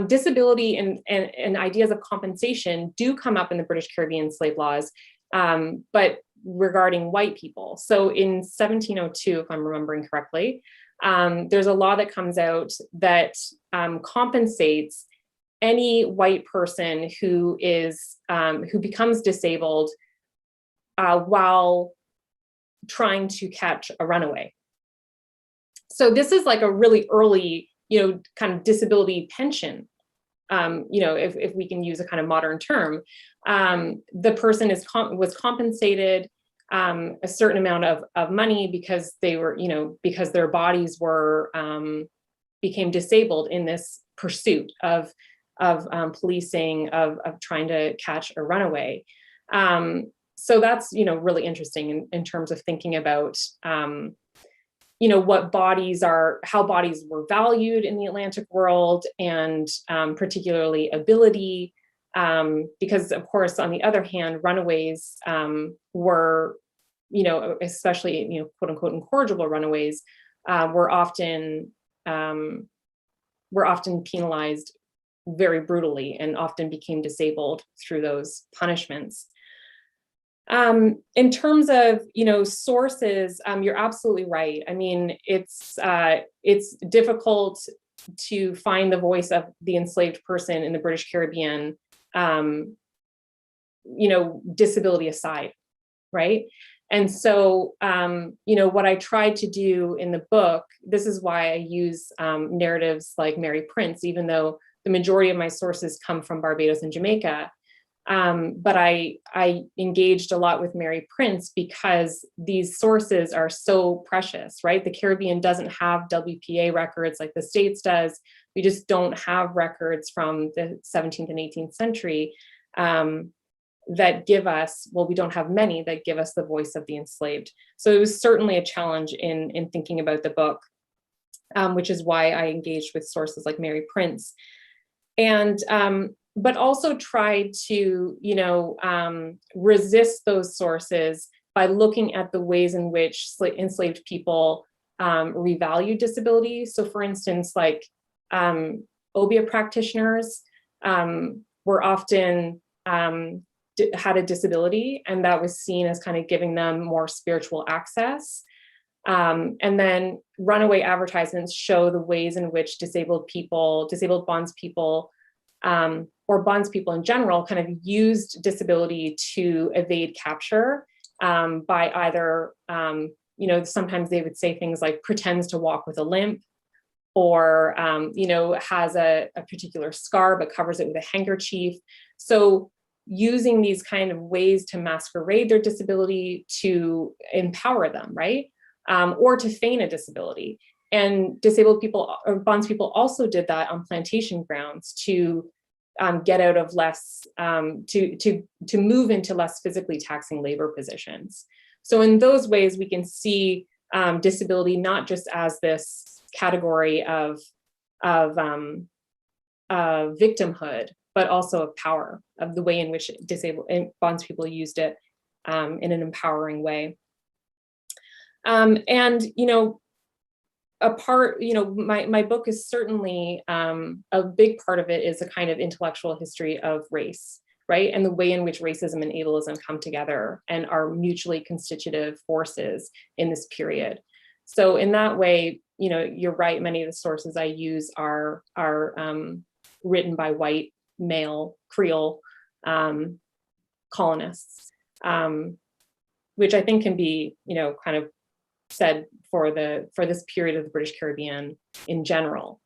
disability and ideas of compensation do come up in the British Caribbean slave laws, but regarding white people. So in 1702, if I'm remembering correctly, there's a law that comes out that compensates any white person who becomes disabled while trying to catch a runaway. So this is like a really early, you know, kind of disability pension. You know, if we can use a kind of modern term, the person was compensated a certain amount of money because they were, you know, because their bodies were became disabled in this pursuit of policing, of trying to catch a runaway. So that's, you know, really interesting in terms of thinking about, you know, how bodies were valued in the Atlantic world, and particularly ability, because of course, on the other hand, runaways were, you know, especially, you know, quote unquote incorrigible runaways, were often penalized very brutally and often became disabled through those punishments. In terms of, you know, sources, you're absolutely right. I mean, it's difficult to find the voice of the enslaved person in the British Caribbean, you know, disability aside, right? And so, you know, what I tried to do in the book, this is why I use narratives like Mary Prince, even though the majority of my sources come from Barbados and Jamaica. But I engaged a lot with Mary Prince because these sources are so precious, right? The Caribbean doesn't have WPA records like the States does. We just don't have records from the 17th and 18th century that give us, well, we don't have many that give us the voice of the enslaved. So it was certainly a challenge in thinking about the book, which is why I engaged with sources like Mary Prince. And but also tried to, resist those sources by looking at the ways in which enslaved people revalue disability. So for instance, like OBIA practitioners were often had a disability, and that was seen as kind of giving them more spiritual access. And then runaway advertisements show the ways in which disabled bondspeople, or bondspeople in general, kind of used disability to evade capture by either, sometimes they would say things like pretends to walk with a limp, or, has a particular scar but covers it with a handkerchief. So using these kind of ways to masquerade their disability to empower them, right? Or to feign a disability. And disabled people or bondspeople also did that on plantation grounds to get out of less, to move into less physically taxing labor positions. So in those ways, we can see disability not just as this category of victimhood, but also of power, of the way in which disabled bondspeople used it in an empowering way. And, my book is certainly, a big part of it is a kind of intellectual history of race, right? And the way in which racism and ableism come together and are mutually constitutive forces in this period. So in that way, you're right, many of the sources I use are written by white, male, Creole colonists, which I think can be, kind of said for this period of the British Caribbean in general.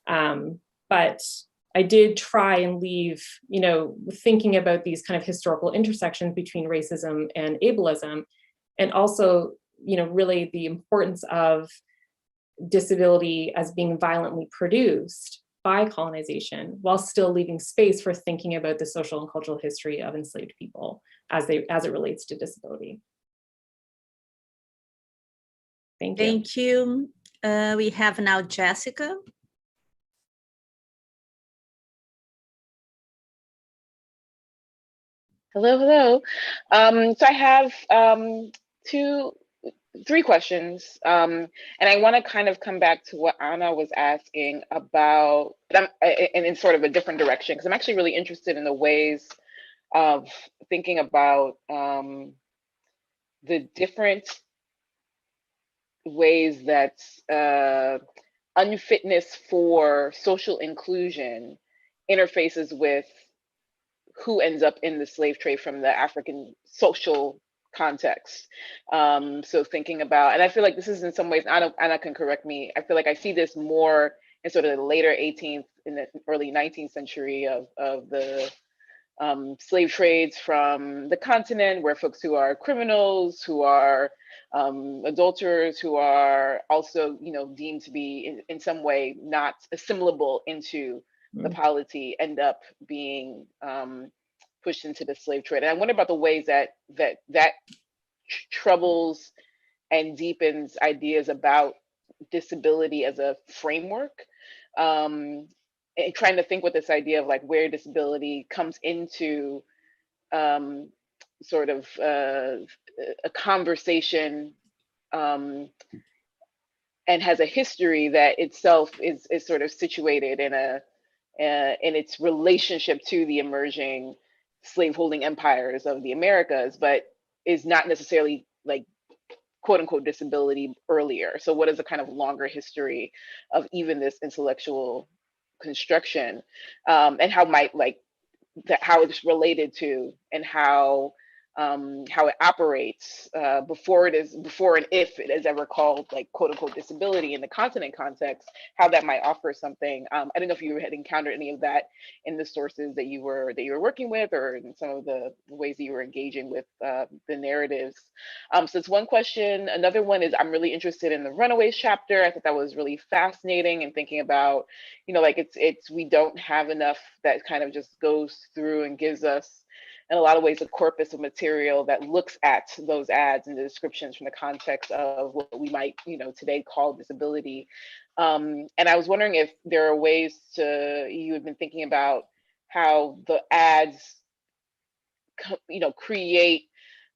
But I did try and leave, thinking about these kind of historical intersections between racism and ableism, and also, really the importance of disability as being violently produced by colonization, while still leaving space for thinking about the social and cultural history of enslaved people as it relates to disability. Thank you. Thank you. We have now Jessica. Hello. So I have three questions, and I want to kind of come back to what Anna was asking about, and in sort of a different direction, because I'm actually really interested in the ways of thinking about the different ways that unfitness for social inclusion interfaces with who ends up in the slave trade from the African social context. So thinking about, and I feel like this is in some ways, Anna can correct me, I feel like I see this more in sort of the later 18th and the early 19th century of the slave trades from the continent, where folks who are criminals, who are adulterers, who are also, deemed to be in some way not assimilable into the polity, end up being pushed into the slave trade. And I wonder about the ways that troubles and deepens ideas about disability as a framework, and trying to think with this idea of like where disability comes into sort of a conversation and has a history that itself is sort of situated in its relationship to the emerging slaveholding empires of the Americas, but is not necessarily like quote unquote disability earlier. So what is a kind of longer history of even this intellectual construction, and how might how it's related to, and how how it operates before and if it is ever called like quote unquote disability in the continent context, how that might offer something. I don't know if you had encountered any of that in the sources that you were working with, or in some of the ways that you were engaging with the narratives. So it's one question. Another one is, I'm really interested in the Runaways chapter. I thought that was really fascinating, and thinking about, like it's we don't have enough that kind of just goes through and gives us, in a lot of ways, a corpus of material that looks at those ads and the descriptions from the context of what we might, today call disability. And I was wondering if there are ways you had been thinking about how the ads, create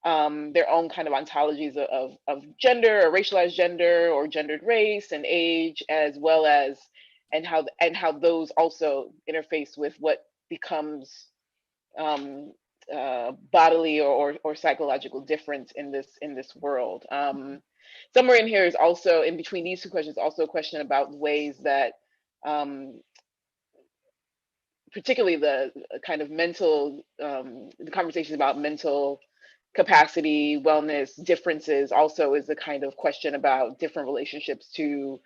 their own kind of ontologies of gender, or racialized gender, or gendered race and age, as well as, and how those also interface with what becomes bodily or psychological difference in this world. Somewhere in here is also, in between these two questions, also a question about ways that particularly the kind of mental, the conversations about mental capacity, wellness, differences, also is a kind of question about different relationships to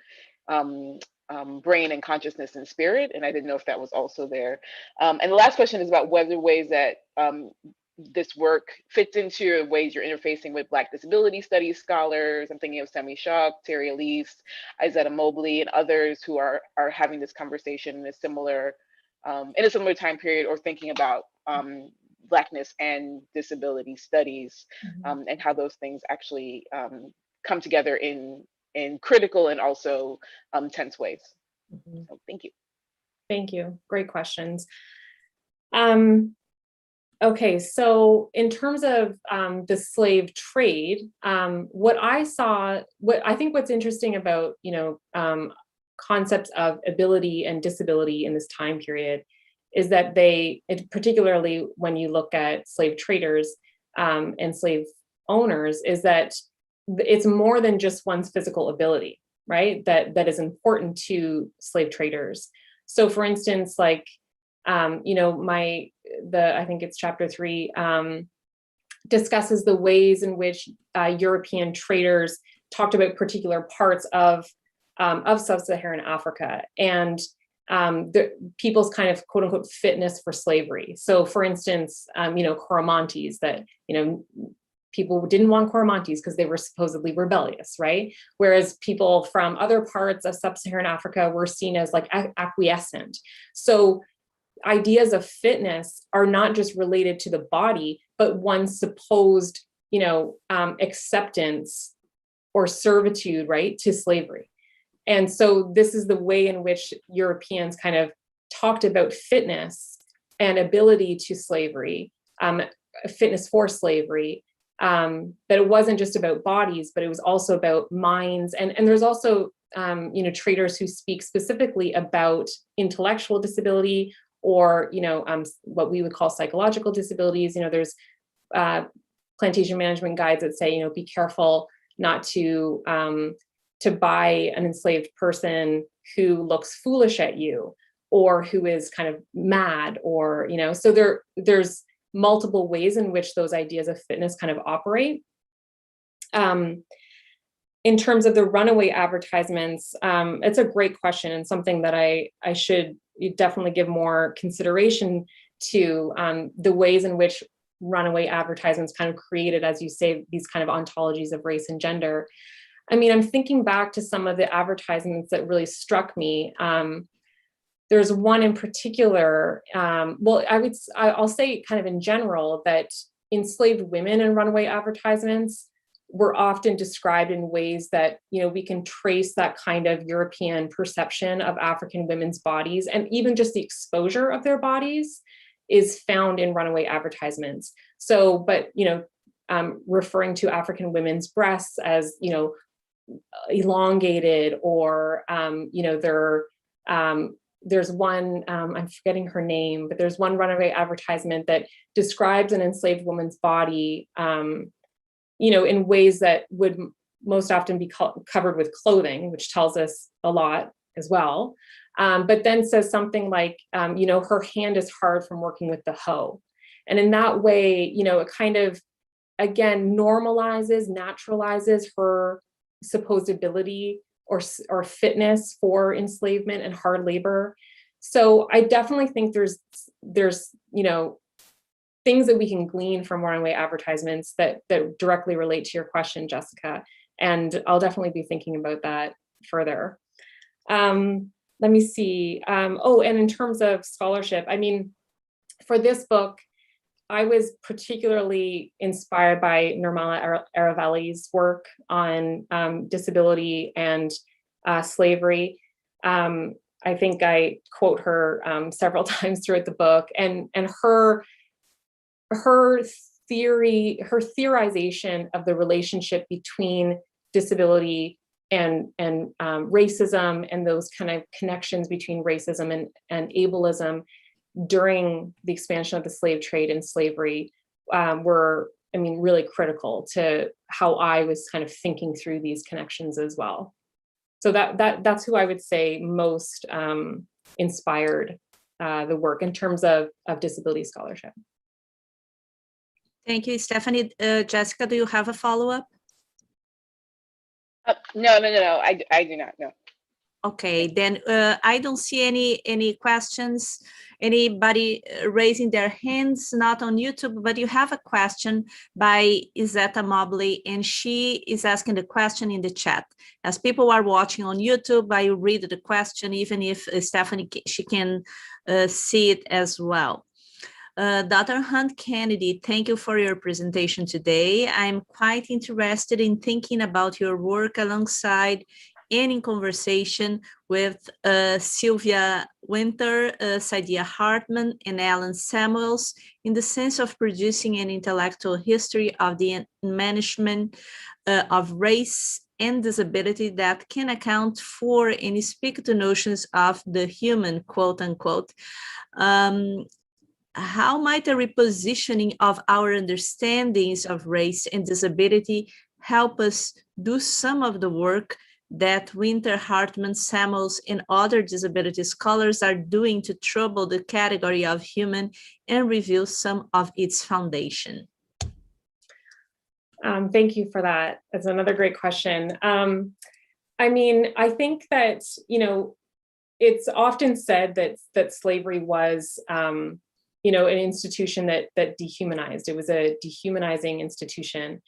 brain and consciousness and spirit. And I didn't know if that was also there. And the last question is about whether ways that this work fits into ways you're interfacing with Black disability studies scholars. I'm thinking of Semi Shock, Terry Elise, Izetta Mobley, and others who are having this conversation in a similar time period, or thinking about Blackness and disability studies, and how those things actually come together in critical and also tense ways. So thank you. Thank you. Great questions. Okay, so in terms of the slave trade, what I think what's interesting about, concepts of ability and disability in this time period is that particularly when you look at slave traders and slave owners, is that it's more than just one's physical ability, right? That is important to slave traders. So for instance, like, I think it's chapter 3, discusses the ways in which European traders talked about particular parts of sub-Saharan Africa, and the people's kind of quote unquote fitness for slavery. So for instance, Coromantes, that, people didn't want Coromantes because they were supposedly rebellious, right? Whereas people from other parts of sub-Saharan Africa were seen as like acquiescent. So ideas of fitness are not just related to the body, but one's supposed, acceptance or servitude, right, to slavery. And so this is the way in which Europeans kind of talked about fitness and ability to slavery, fitness for slavery, that it wasn't just about bodies, but it was also about minds. And there's also, traders who speak specifically about intellectual disability, or, what we would call psychological disabilities. There's plantation management guides that say, be careful not to buy an enslaved person who looks foolish at you, or who is kind of mad, or, so there's multiple ways in which those ideas of fitness kind of operate. In terms of the runaway advertisements, it's a great question, and something that I should definitely give more consideration to, the ways in which runaway advertisements kind of created, as you say, these kind of ontologies of race and gender. I mean, I'm thinking back to some of the advertisements that really struck me. There's one in particular, I'll say kind of in general that enslaved women in runaway advertisements were often described in ways that, we can trace that kind of European perception of African women's bodies, and even just the exposure of their bodies is found in runaway advertisements. So, but, referring to African women's breasts as, elongated, or, there's one, I'm forgetting her name, but there's one runaway advertisement that describes an enslaved woman's body, in ways that would most often be covered with clothing, which tells us a lot as well. But then says something like, her hand is hard from working with the hoe. And in that way, it kind of again, normalizes, naturalizes her supposed ability or fitness for enslavement and hard labor. So I definitely think there's things that we can glean from runaway advertisements that directly relate to your question, Jessica. And I'll definitely be thinking about that further. Let me see. Oh, and in terms of scholarship, I mean, for this book, I was particularly inspired by Nirmala Aravalli's work on disability and slavery. I think I quote her several times throughout the book, and her theorization of the relationship between disability and racism, and those kind of connections between racism and ableism during the expansion of the slave trade and slavery were, I mean, really critical to how I was kind of thinking through these connections as well. So that's who I would say most inspired the work in terms of disability scholarship. Thank you, Stefanie. Jessica, do you have a follow-up? No, I do not, no. Okay, then I don't see any questions, anybody raising their hands, not on YouTube, but you have a question by Izetta Mobley, and she is asking the question in the chat. As people are watching on YouTube, I read the question, even if Stefanie, she can see it as well. Dr. Hunt Kennedy, thank you for your presentation today. I'm quite interested in thinking about your work alongside and in conversation with Sylvia Winter, Saidiya Hartman, and Alan Samuels in the sense of producing an intellectual history of the management of race and disability that can account for and speak to notions of the human, quote unquote. How might a repositioning of our understandings of race and disability help us do some of the work that Winter, Hartman, Samuels, and other disability scholars are doing to trouble the category of human and reveal some of its foundation? Thank you for that. That's another great question. I mean, I think that, it's often said that slavery was, an institution that dehumanized. It was a dehumanizing institution.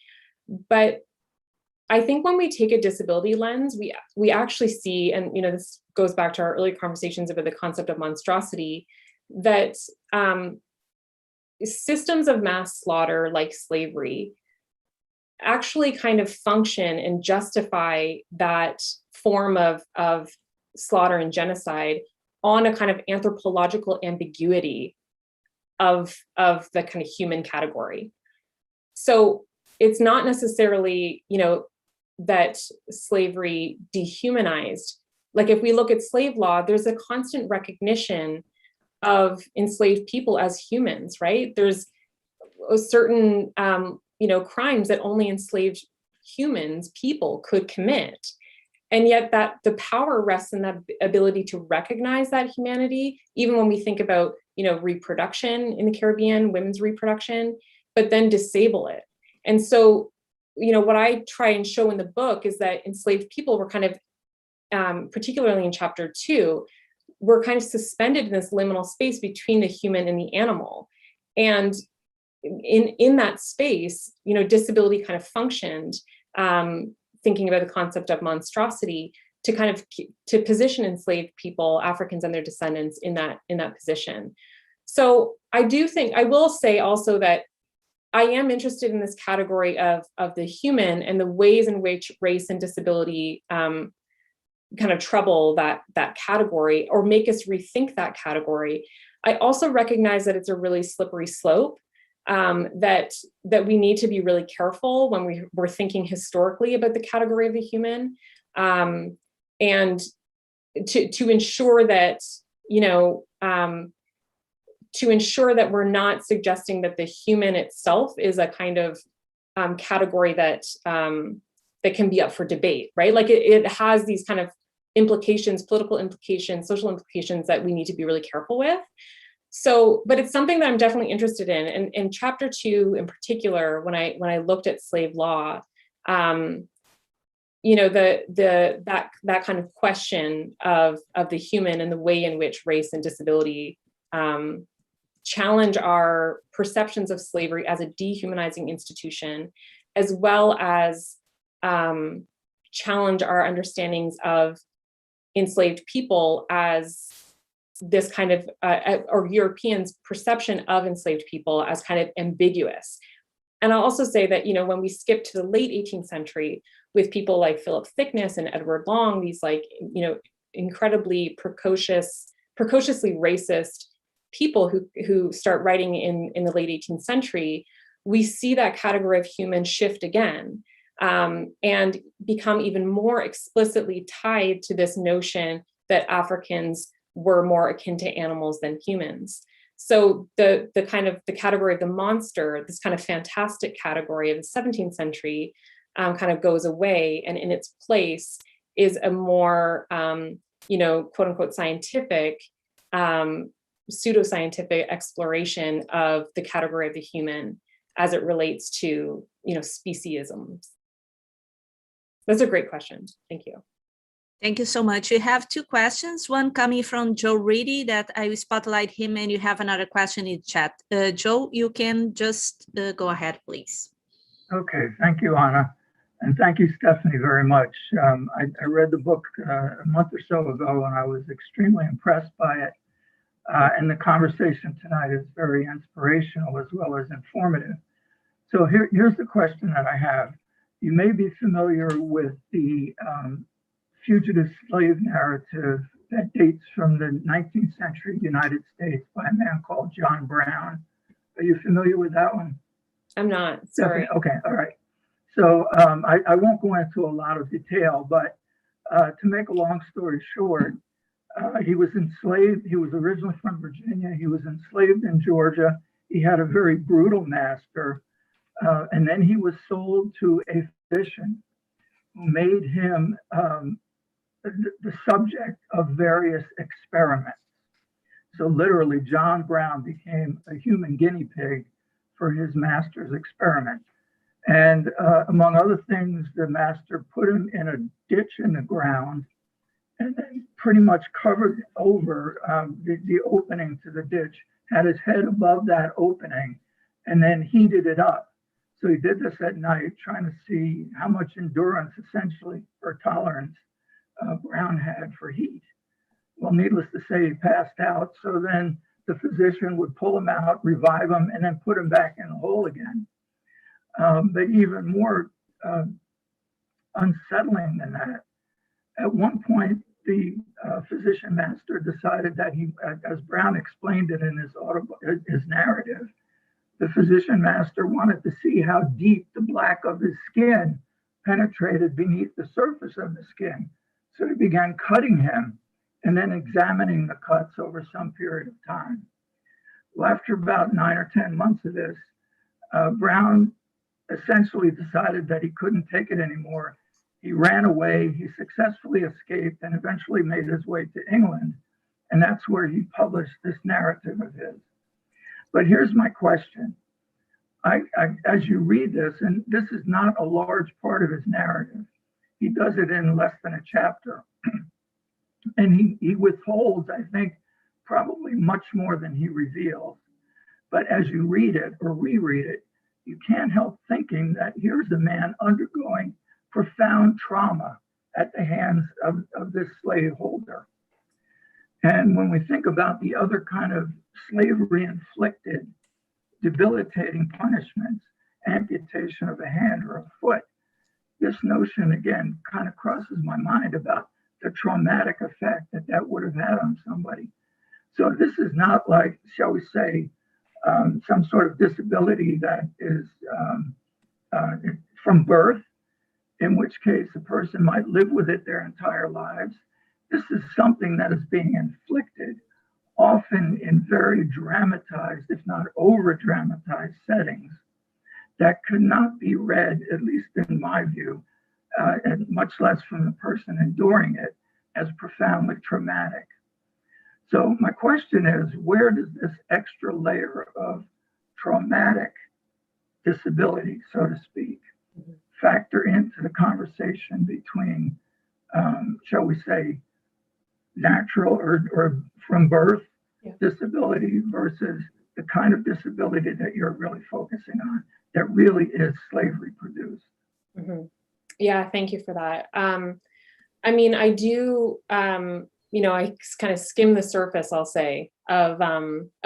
But I think when we take a disability lens, we actually see, and this goes back to our earlier conversations about the concept of monstrosity, that systems of mass slaughter like slavery actually kind of function and justify that form of slaughter and genocide on a kind of anthropological ambiguity of the kind of human category. So it's not necessarily, that slavery dehumanized. Like if we look at slave law, there's a constant recognition of enslaved people as humans, right? There's a certain, crimes that only enslaved humans, people could commit. And yet that the power rests in that ability to recognize that humanity, even when we think about, reproduction in the Caribbean, women's reproduction, but then disable it. And so, what I try and show in the book is that enslaved people were kind of, particularly in chapter 2, were kind of suspended in this liminal space between the human and the animal. And in that space, disability kind of functioned, thinking about the concept of monstrosity, to kind of to position enslaved people, Africans and their descendants, in that position. So I will say also that I am interested in this category of the human and the ways in which race and disability kind of trouble that category or make us rethink that category. I also recognize that it's a really slippery slope, that we need to be really careful when we're thinking historically about the category of the human, and to ensure that, to ensure that we're not suggesting that the human itself is a kind of category that can be up for debate, right? Like it has these kind of implications, political implications, social implications that we need to be really careful with. So, but it's something that I'm definitely interested in. And in chapter 2 in particular, when I looked at slave law, you know, that kind of question of the human and the way in which race and disability challenge our perceptions of slavery as a dehumanizing institution, as well as challenge our understandings of enslaved people as this kind of, or Europeans' perception of enslaved people as kind of ambiguous. And I'll also say that, you know, when we skip to the late 18th century with people like Philip Thickness and Edward Long, these like, you know, incredibly precociously racist people who start writing in the late 18th century, we see that category of human shift again, and become even more explicitly tied to this notion that Africans were more akin to animals than humans. So the kind of the category of the monster, this kind of fantastic category of the 17th century, kind of goes away, and in its place is a more, you know, quote unquote scientific, pseudoscientific exploration of the category of the human as it relates to, you know, speciesism. That's a great question. Thank you. Thank you so much. We have 2 questions, one coming from Joe Reedy that I will spotlight him, and you have another question in chat. Joe, you can just go ahead, please. Okay, thank you, Anna. And thank you, Stefanie, very much. I read the book a month or so ago, and I was extremely impressed by it. And the conversation tonight is very inspirational as well as informative. So here's the question that I have. You may be familiar with the fugitive slave narrative that dates from the 19th century United States by a man called John Brown. Are you familiar with that one? I'm not, sorry. Definitely. Okay, all right. So I won't go into a lot of detail, but to make a long story short, he was enslaved. He was originally from Virginia. He was enslaved in Georgia. He had a very brutal master. And then he was sold to a physician who made him the subject of various experiments. So literally, John Brown became a human guinea pig for his master's experiment. And among other things, the master put him in a ditch in the ground and then pretty much covered over the opening to the ditch, had his head above that opening, and then heated it up. So he did this at night, trying to see how much endurance, essentially, or tolerance Brown had for heat. Well, needless to say, he passed out. So then the physician would pull him out, revive him, and then put him back in the hole again. But even more unsettling than that, at one point, the physician master decided that he, as Brown explained it in his narrative, the physician master wanted to see how deep the black of his skin penetrated beneath the surface of the skin. So he began cutting him and then examining the cuts over some period of time. Well, after about 9 or 10 months of this, Brown essentially decided that he couldn't take it anymore. He ran away, he successfully escaped, and eventually made his way to England. And that's where he published this narrative of his. But here's my question. As you read this, and this is not a large part of his narrative, he does it in less than a chapter. And he withholds, I think, probably much more than he reveals. But as you read it or reread it, you can't help thinking that here's a man undergoing profound trauma at the hands of this slaveholder. And when we think about the other kind of slavery-inflicted, debilitating punishments, amputation of a hand or a foot, this notion, again, kind of crosses my mind about the traumatic effect that would have had on somebody. So this is not like, shall we say, some sort of disability that is from birth, in which case a person might live with it their entire lives. This is something that is being inflicted, often in very dramatized, if not over-dramatized settings, that could not be read, at least in my view, and much less from the person enduring it, as profoundly traumatic. So my question is, where does this extra layer of traumatic disability, so to speak, factor into the conversation between, shall we say, natural or from birth disability versus the kind of disability that you're really focusing on that really is slavery produced? Yeah, thank you for that. I mean, I do, I kind of skim the surface, I'll say, of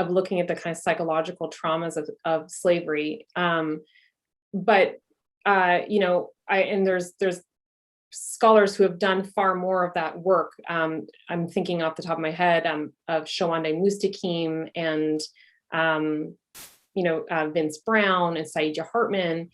looking at the kind of psychological traumas of slavery. But there's scholars who have done far more of that work. I'm thinking off the top of my head of Shawande Mustakim and Vince Brown and Saïdja Hartman.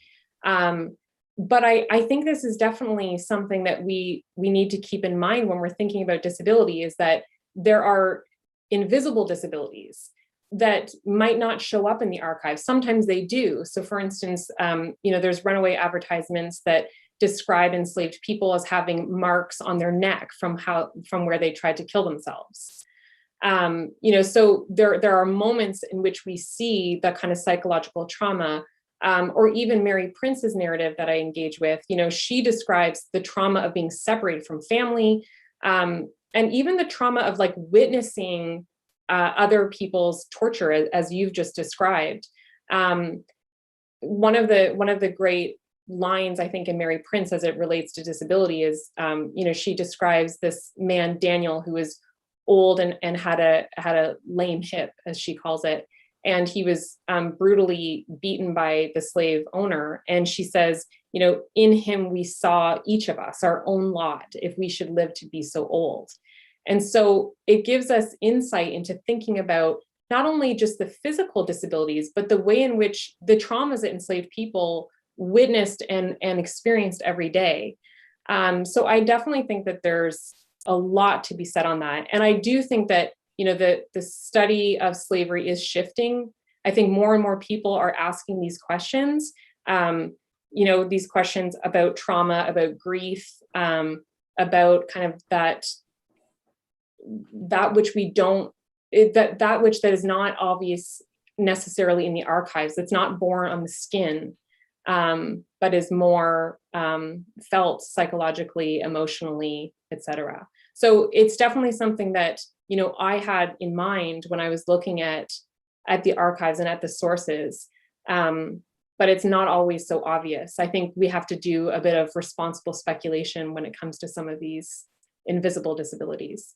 But I think this is definitely something that we need to keep in mind when we're thinking about disability, is that there are invisible disabilities that might not show up in the archives. Sometimes they do. So for instance, there's runaway advertisements that describe enslaved people as having marks on their neck from where they tried to kill themselves. So there are moments in which we see that kind of psychological trauma. Or even Mary Prince's narrative that I engage with, she describes the trauma of being separated from family, and even the trauma of like witnessing other people's torture, as you've just described. One of the great lines, I think, in Mary Prince as it relates to disability is, she describes this man, Daniel, who was old and had a lame hip, as she calls it. And he was brutally beaten by the slave owner. And she says, in him, we saw each of us, our own lot, if we should live to be so old. And so it gives us insight into thinking about not only just the physical disabilities, but the way in which the traumas that enslaved people witnessed and experienced every day. So I definitely think that there's a lot to be said on that. And I do think that the study of slavery is shifting. I think more and more people are asking these questions, these questions about trauma, about grief, about kind of that which we don't, that which that is not obvious necessarily in the archives. It's not born on the skin, but is more felt psychologically, emotionally, etc. So it's definitely something that I had in mind when I was looking at the archives and at the sources, but it's not always so obvious. I think we have to do a bit of responsible speculation when it comes to some of these invisible disabilities.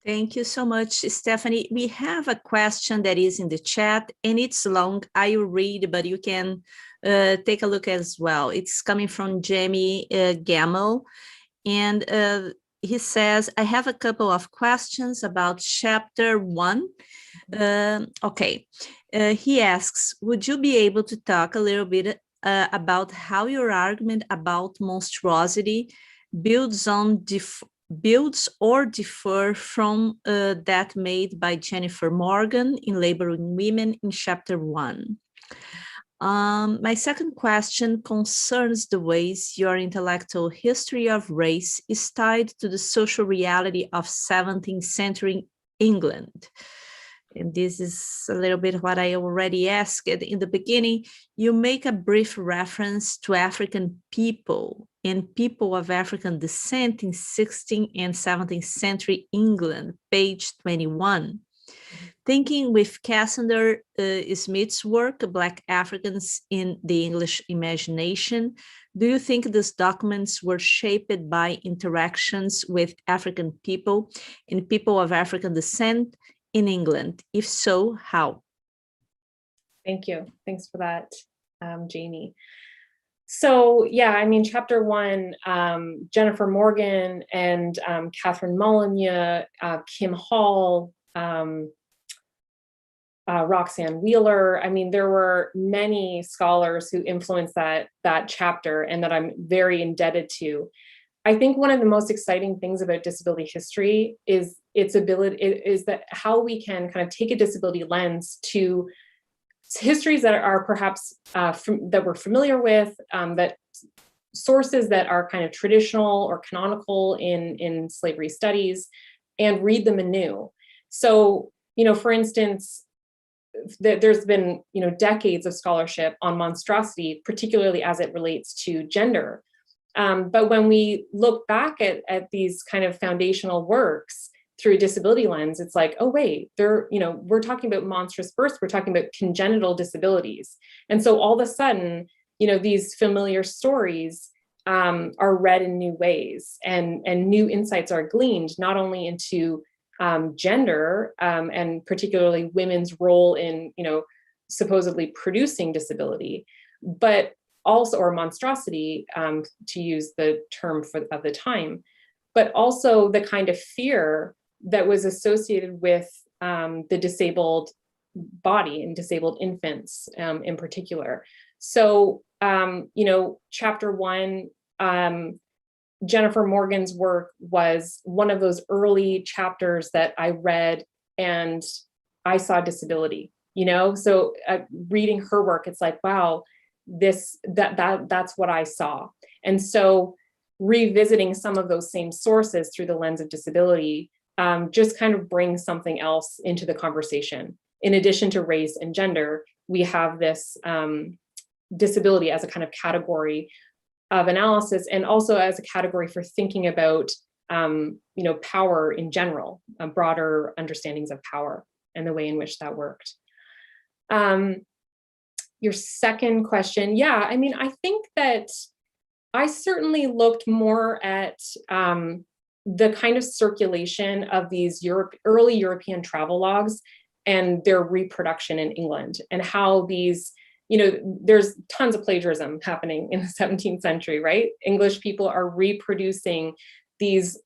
Thank you so much, Stefanie. We have a question that is in the chat, and it's long. I will read, but you can take a look as well. It's coming from Jamie Gamel, and he says, I have a couple of questions about chapter 1. He asks, would you be able to talk a little bit about how your argument about monstrosity builds or differ from that made by Jennifer Morgan in Laboring Women in chapter 1? My second question concerns the ways your intellectual history of race is tied to the social reality of 17th century England. And this is a little bit what I already asked in the beginning. You make a brief reference to African people and people of African descent in 16th and 17th century England, page 21. Thinking with Cassandra Smith's work, Black Africans in the English Imagination, do you think these documents were shaped by interactions with African people and people of African descent in England? If so, how? Thank you. Thanks for that, Jamie. So yeah, I mean, chapter 1, Jennifer Morgan and Catherine Molyneux, Kim Hall, Roxanne Wheeler. I mean, there were many scholars who influenced that chapter and that I'm very indebted to. I think one of the most exciting things about disability history is its ability, is that how we can kind of take a disability lens to histories that are perhaps that we're familiar with, that sources that are kind of traditional or canonical in slavery studies, and read them anew. So, for instance, there's been, decades of scholarship on monstrosity, particularly as it relates to gender. But when we look back at these kind of foundational works through a disability lens, it's like, oh, wait, we're talking about monstrous births, we're talking about congenital disabilities. And so all of a sudden, these familiar stories are read in new ways, and new insights are gleaned, not only into gender and particularly women's role in, supposedly producing disability, but also, or monstrosity, to use the term of the time, but also the kind of fear that was associated with the disabled body and disabled infants in particular. So, chapter 1, Jennifer Morgan's work was one of those early chapters that I read and I saw disability, so reading her work, it's like, wow, that's what I saw. And so revisiting some of those same sources through the lens of disability just kind of brings something else into the conversation. In addition to race and gender, we have this disability as a kind of category of analysis, and also as a category for thinking about power in general, broader understandings of power and the way in which that worked. Your second question, yeah, I think that I certainly looked more at the kind of circulation of these early European travel logs and their reproduction in England, and how these, there's tons of plagiarism happening in the 17th century, right? English people are reproducing these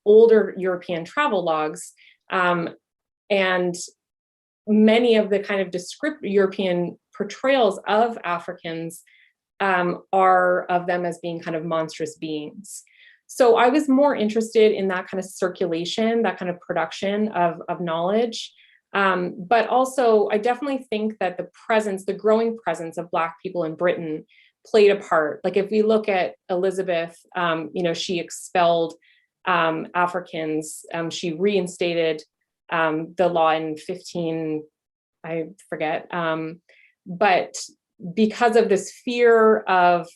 older European travel logs, and many of the kind of European portrayals of Africans are of them as being kind of monstrous beings. So I was more interested in that kind of circulation, that kind of production of knowledge. But also, I definitely think that the growing presence of Black people in Britain played a part. Like if we look at Elizabeth, she expelled Africans, she reinstated the law in 15, I forget, but because of this fear of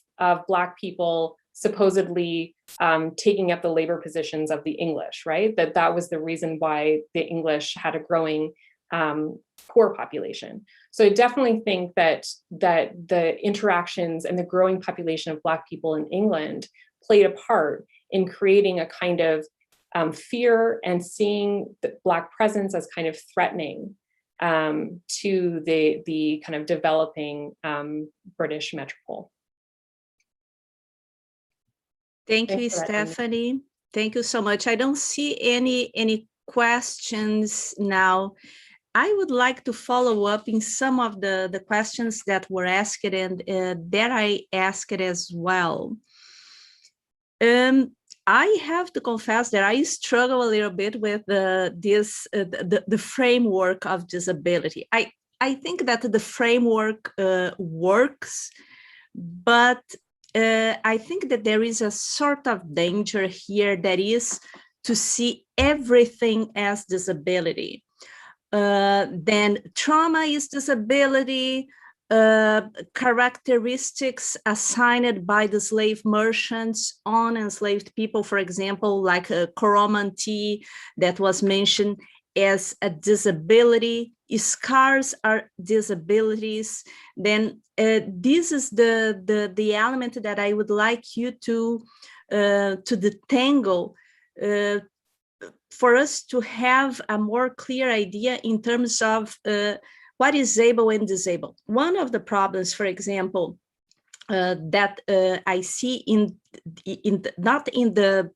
Black people supposedly taking up the labor positions of the English, right? That was the reason why the English had a growing poor population. So I definitely think that the interactions and the growing population of Black people in England played a part in creating a kind of fear and seeing the Black presence as kind of threatening to the kind of developing British metropole. Thank you, Stefanie. Thank you so much. I don't see any questions now. I would like to follow up in some of the questions that were asked, and that I asked as well. I have to confess that I struggle a little bit with the framework of disability. I think that the framework works, but I think that there is a sort of danger here, that is to see everything as disability. Then trauma is disability, characteristics assigned by the slave merchants on enslaved people, for example, like Coromantee that was mentioned as a disability, scars are disabilities. Then this is the element that I would like you to detangle for us to have a more clear idea in terms of what is able and disabled. One of the problems, for example, that I see not in the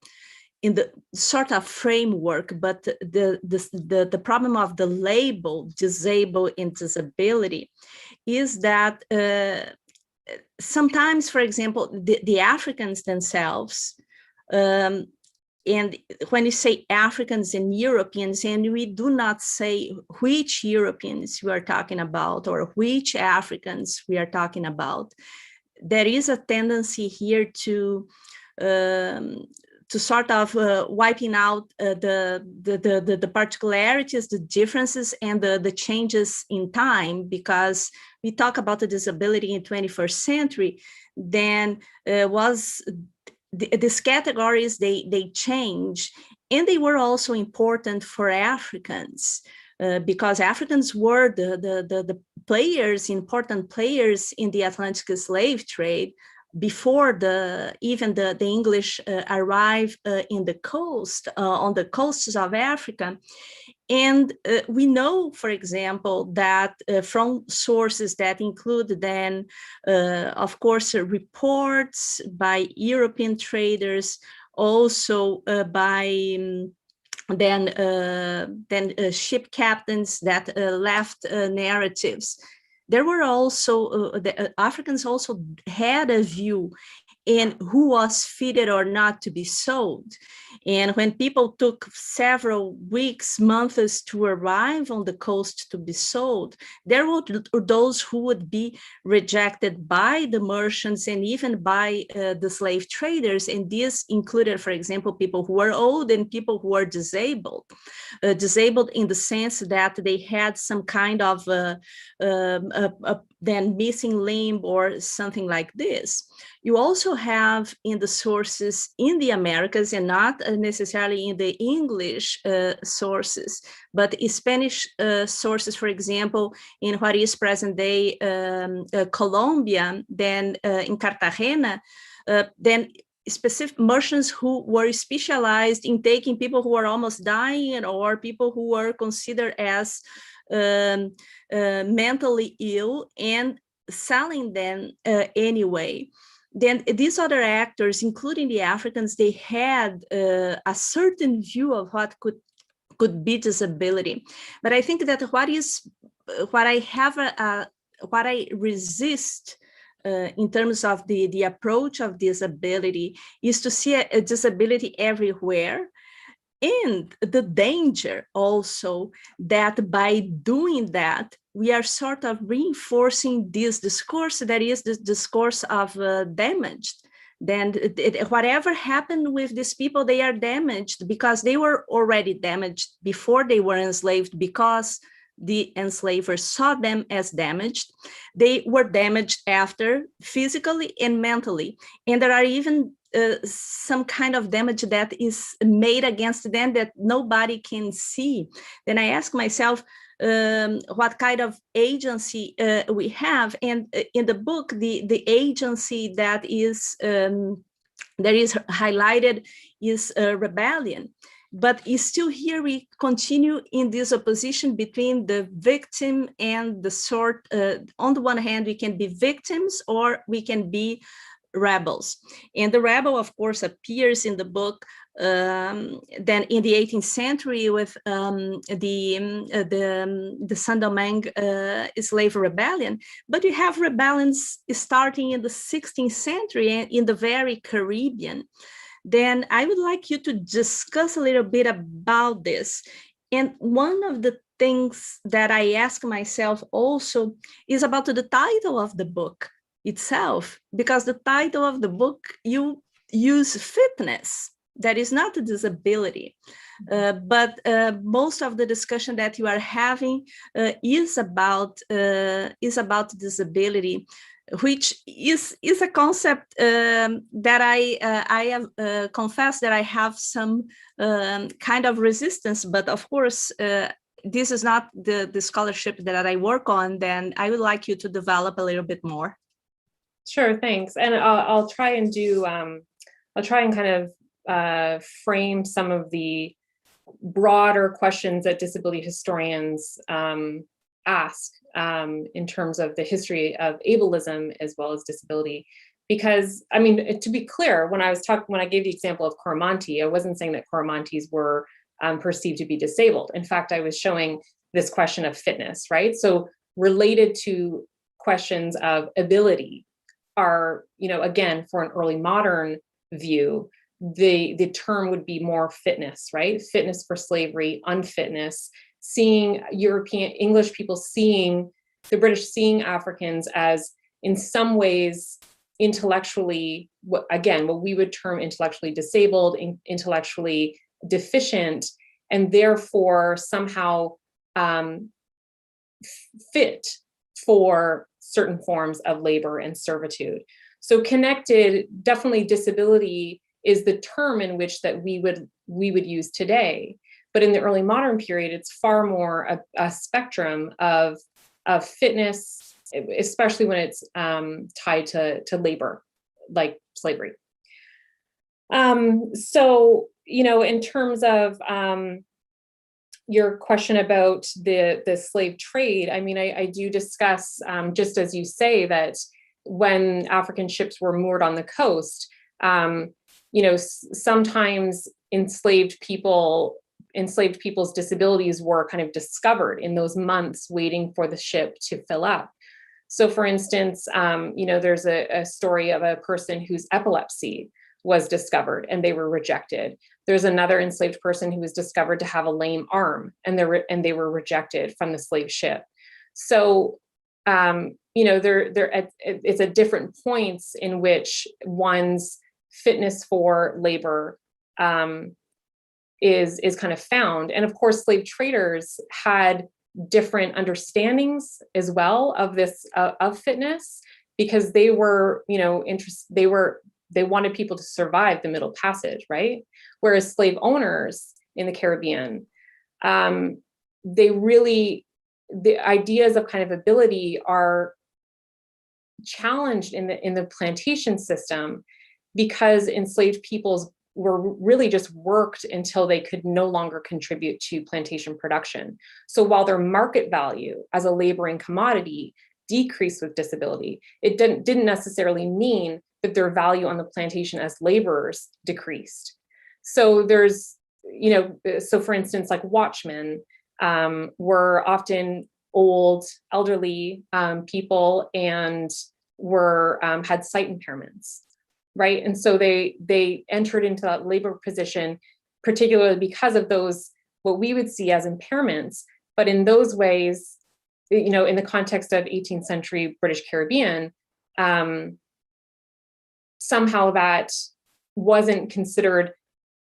sort of framework, but the problem of the label disabled and disability is that sometimes, for example, the Africans themselves, and when you say Africans and Europeans, and we do not say which Europeans we are talking about or which Africans we are talking about, there is a tendency here to sort of wiping out the particularities, the differences, and the changes in time, because we talk about the disability in 21st century, then these categories, they change, and they were also important for Africans. Because Africans were the players, important players in the Atlantic slave trade before even the English arrived in the coast, on the coasts of Africa. And we know, for example, that from sources that include then, of course, reports by European traders, also by then ship captains that left narratives. There were also, the Africans also had a view in who was fitted or not to be sold. And when people took several weeks, months to arrive on the coast to be sold, there were those who would be rejected by the merchants and even by the slave traders. And this included, for example, people who were old and people who were disabled. Disabled in the sense that they had some kind of then missing limb or something like this. You also have in the sources in the Americas, and not necessarily in the English sources, but Spanish sources, for example, in what is present day Colombia, then in Cartagena, then specific merchants who were specialized in taking people who were almost dying or people who were considered as mentally ill and selling them anyway. Then these other actors, including the Africans, they had a certain view of what could be disability. But I think that what I resist in terms of the approach of disability is to see a disability everywhere, and the danger also that by doing that, we are sort of reinforcing this discourse that is the discourse of damaged. Then whatever happened with these people, they are damaged because they were already damaged before they were enslaved, because the enslavers saw them as damaged. They were damaged after, physically and mentally. And there are even some kind of damage that is made against them that nobody can see. Then I ask myself, what kind of agency we have. And in the book, the agency that is highlighted is rebellion. But still here we continue in this opposition between the victim and the sort, on the one hand, we can be victims or we can be rebels. And the rebel, of course, appears in the book then in the 18th century with the Saint-Domingue slave rebellion. But you have rebellions starting in the 16th century and in the very Caribbean. Then I would like you to discuss a little bit about this. And one of the things that I ask myself also is about the title of the book itself, because the title of the book, you use fitness. That is not a disability, but most of the discussion that you are having is about disability, which is a concept that I have confessed that I have some kind of resistance. But of course, this is not the scholarship that I work on. Then I would like you to develop a little bit more. Sure, thanks. And I'll try and do. I'll try and kind of frame some of the broader questions that disability historians ask in terms of the history of ableism as well as disability. Because, I mean, to be clear, when I gave the example of Coromantee, I wasn't saying that Coromantees were perceived to be disabled. In fact, I was showing this question of fitness, right? So related to questions of ability are, again, for an early modern view, the term would be more fitness, right? Fitness for slavery, unfitness, seeing European English people seeing the British seeing Africans as in some ways intellectually, again, what we would term intellectually disabled, intellectually deficient, and therefore somehow fit for certain forms of labor and servitude. So connected, definitely disability is the term in which that we would use today. But in the early modern period, it's far more a spectrum of fitness, especially when it's tied to labor, like slavery. So, in terms of your question about the slave trade, I mean, I do discuss, just as you say, that when African ships were moored on the coast, sometimes enslaved people's disabilities were kind of discovered in those months waiting for the ship to fill up. So for instance, there's a story of a person whose epilepsy was discovered and they were rejected. There's another enslaved person who was discovered to have a lame arm and they were rejected from the slave ship. So, it's at different points in which one's fitness for labor is kind of found. And of course, slave traders had different understandings as well of this of fitness, because they were, they wanted people to survive the Middle Passage, right? Whereas slave owners in the Caribbean, the ideas of kind of ability are challenged in the plantation system, because enslaved peoples were really just worked until they could no longer contribute to plantation production. So while their market value as a laboring commodity decreased with disability, it didn't necessarily mean that their value on the plantation as laborers decreased. So there's, so for instance, like watchmen were often old, elderly people and were had sight impairments, right? And so they entered into that labor position, particularly because of those, what we would see as impairments. But in those ways, in the context of 18th century British Caribbean, somehow that wasn't considered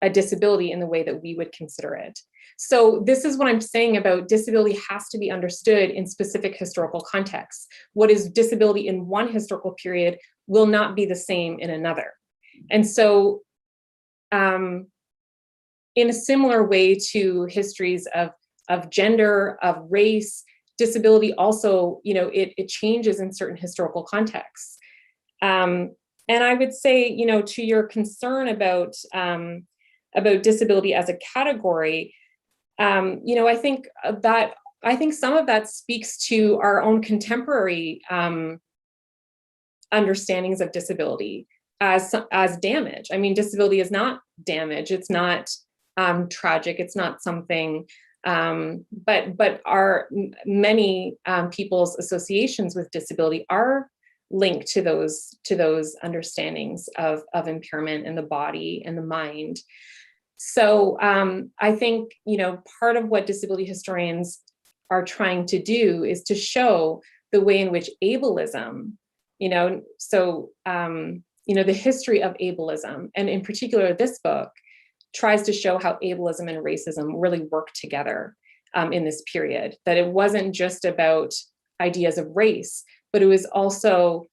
a disability in the way that we would consider it. So this is what I'm saying about disability has to be understood in specific historical contexts. What is disability in one historical period will not be the same in another. And so in a similar way to histories of gender, of race, disability also, it changes in certain historical contexts. And I would say, to your concern about disability as a category, I think some of that speaks to our own contemporary understandings of disability as damage. I mean, disability is not damage. It's not tragic. It's not something. But our many people's associations with disability are linked to those understandings of impairment in the body and the mind. So I think, part of what disability historians are trying to do is to show the way in which ableism, the history of ableism, and in particular, this book tries to show how ableism and racism really work together in this period, that it wasn't just about ideas of race, but it was also,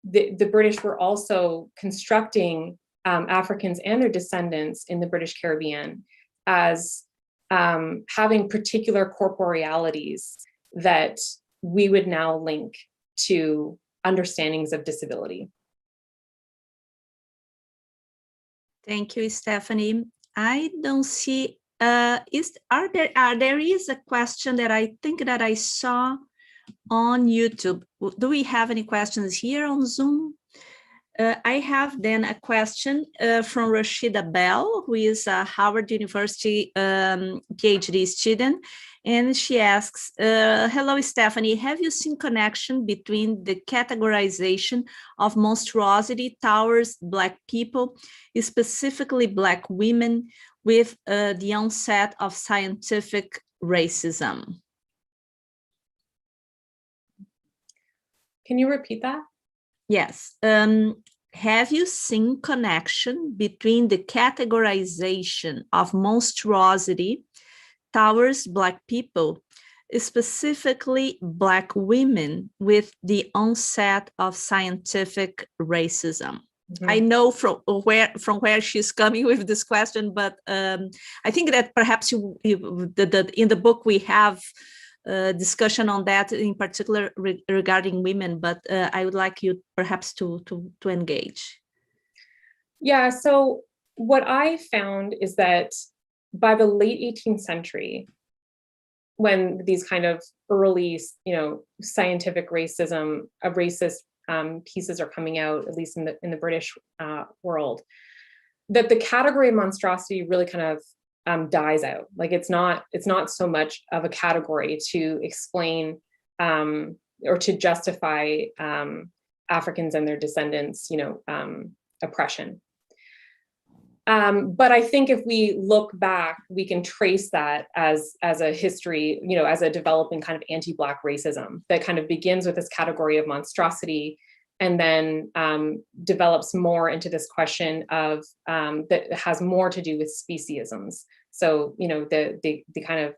the British were also constructing Africans and their descendants in the British Caribbean as having particular corporealities that we would now link to understandings of disability. Thank you, Stefanie. I don't see, there is a question that I think that I saw on YouTube. Do we have any questions here on Zoom? I have then a question from Rashida Bell, who is a Howard University PhD student. And she asks, hello, Stefanie, have you seen connection between the categorization of monstrosity towards Black people, specifically Black women, with the onset of scientific racism? Can you repeat that? Yes. Have you seen connection between the categorization of monstrosity towards Black people, specifically Black women, with the onset of scientific racism? Mm-hmm. I know from where she's coming with this question, but I think that perhaps in the book we have discussion on that, in particular regarding women, but I would like you perhaps to engage. Yeah, so what I found is that by the late 18th century, when these kind of early, scientific racism, racist pieces are coming out, at least in the British world, that the category of monstrosity really kind of dies out. Like it's not so much of a category to explain or to justify Africans and their descendants, oppression. But I think if we look back, we can trace that as a history, as a developing kind of anti-Black racism that kind of begins with this category of monstrosity and then develops more into this question of that has more to do with speciesisms. So, the kind of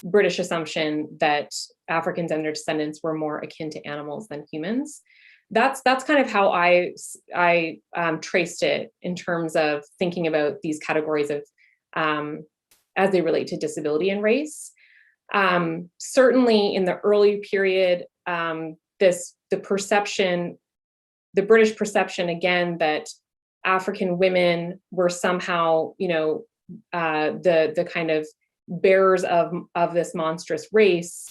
British assumption that Africans and their descendants were more akin to animals than humans. That's kind of how I traced it in terms of thinking about these categories of as they relate to disability and race. Certainly in the early period, the British perception again that African women were somehow the kind of bearers of this monstrous race.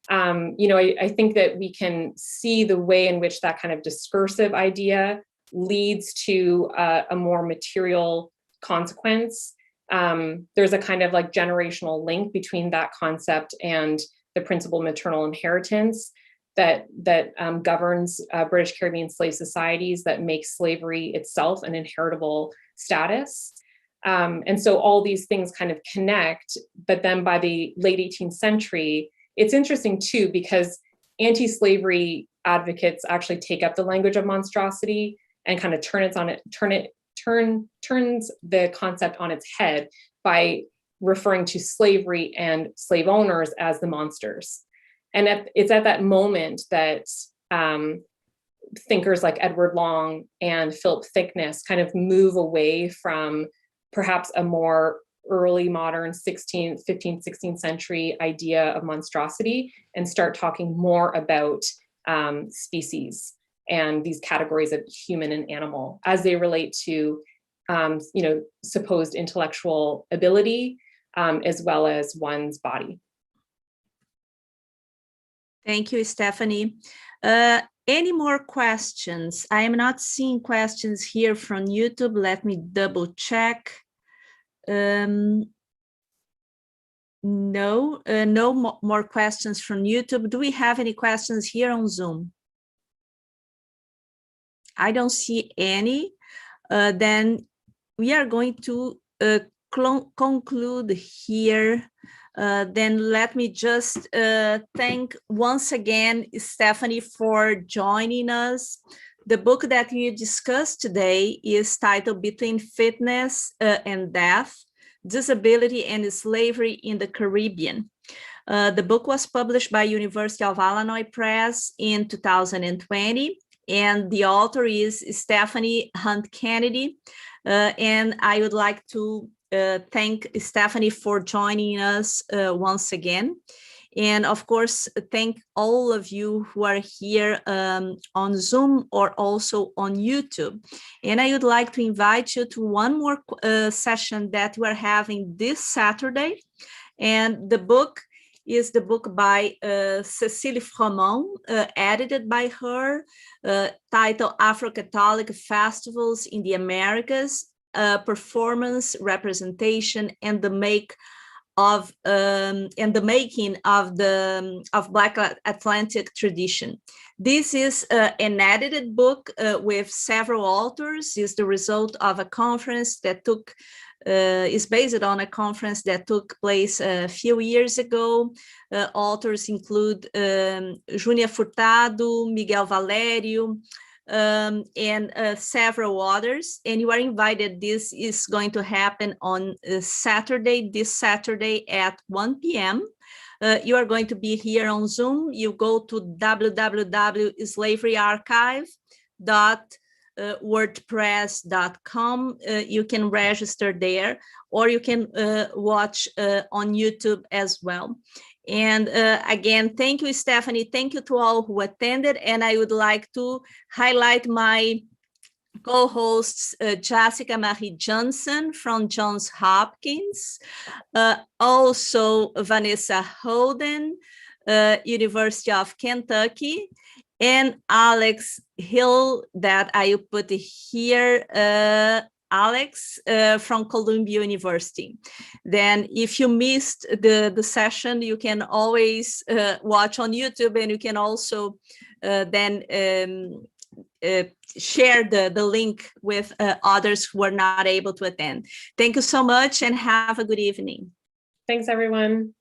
I think that we can see the way in which that kind of discursive idea leads to a more material consequence. There's a kind of like generational link between that concept and the principle of maternal inheritance that governs British Caribbean slave societies, that makes slavery itself an inheritable status. And so all these things kind of connect, but then by the late 18th century, it's interesting too, because anti-slavery advocates actually take up the language of monstrosity and kind of turns the concept on its head by referring to slavery and slave owners as the monsters. And it's at that moment that thinkers like Edward Long and Philip Thickness kind of move away from perhaps a more early modern 15th, 16th century idea of monstrosity and start talking more about species and these categories of human and animal as they relate to, supposed intellectual ability as well as one's body. Thank you, Stefanie. Any more questions? I am not seeing questions here from YouTube. Let me double check. No more questions from YouTube. Do we have any questions here on Zoom? I don't see any. Then we are going to conclude here. Then let me just thank once again Stefanie for joining us. The book that we discussed today is titled Between Fitness and Death, Disability and Slavery in the Caribbean. The book was published by University of Illinois Press in 2020, and the author is Stefanie Hunt Kennedy. And I would like to thank Stefanie for joining us once again. And of course, thank all of you who are here on Zoom or also on YouTube. And I would like to invite you to one more session that we're having this Saturday. And the book is the book by Cécile Froment, edited by her, titled Afro-Catholic Festivals in the Americas, Performance, Representation, and the Making of Black Atlantic Tradition. This is an edited book with several authors. It's the result of a conference that is based on a conference that took place a few years ago. Authors include Júnia Furtado, Miguel Valério, and several others. And you are invited. This is going to happen on Saturday, this Saturday at 1 p.m. You are going to be here on Zoom. You go to www.slaveryarchive.wordpress.com. You can register there, or you can watch on YouTube as well. And again, thank you, Stefanie. Thank you to all who attended. And I would like to highlight my co-hosts, Jessica Marie Johnson from Johns Hopkins, also Vanessa Holden, University of Kentucky, and Alex Hill, that I put here, Alex from Columbia University. Then if you missed the session, you can always watch on YouTube, and you can also then share the link with others who are not able to attend. Thank you so much and have a good evening. Thanks, everyone.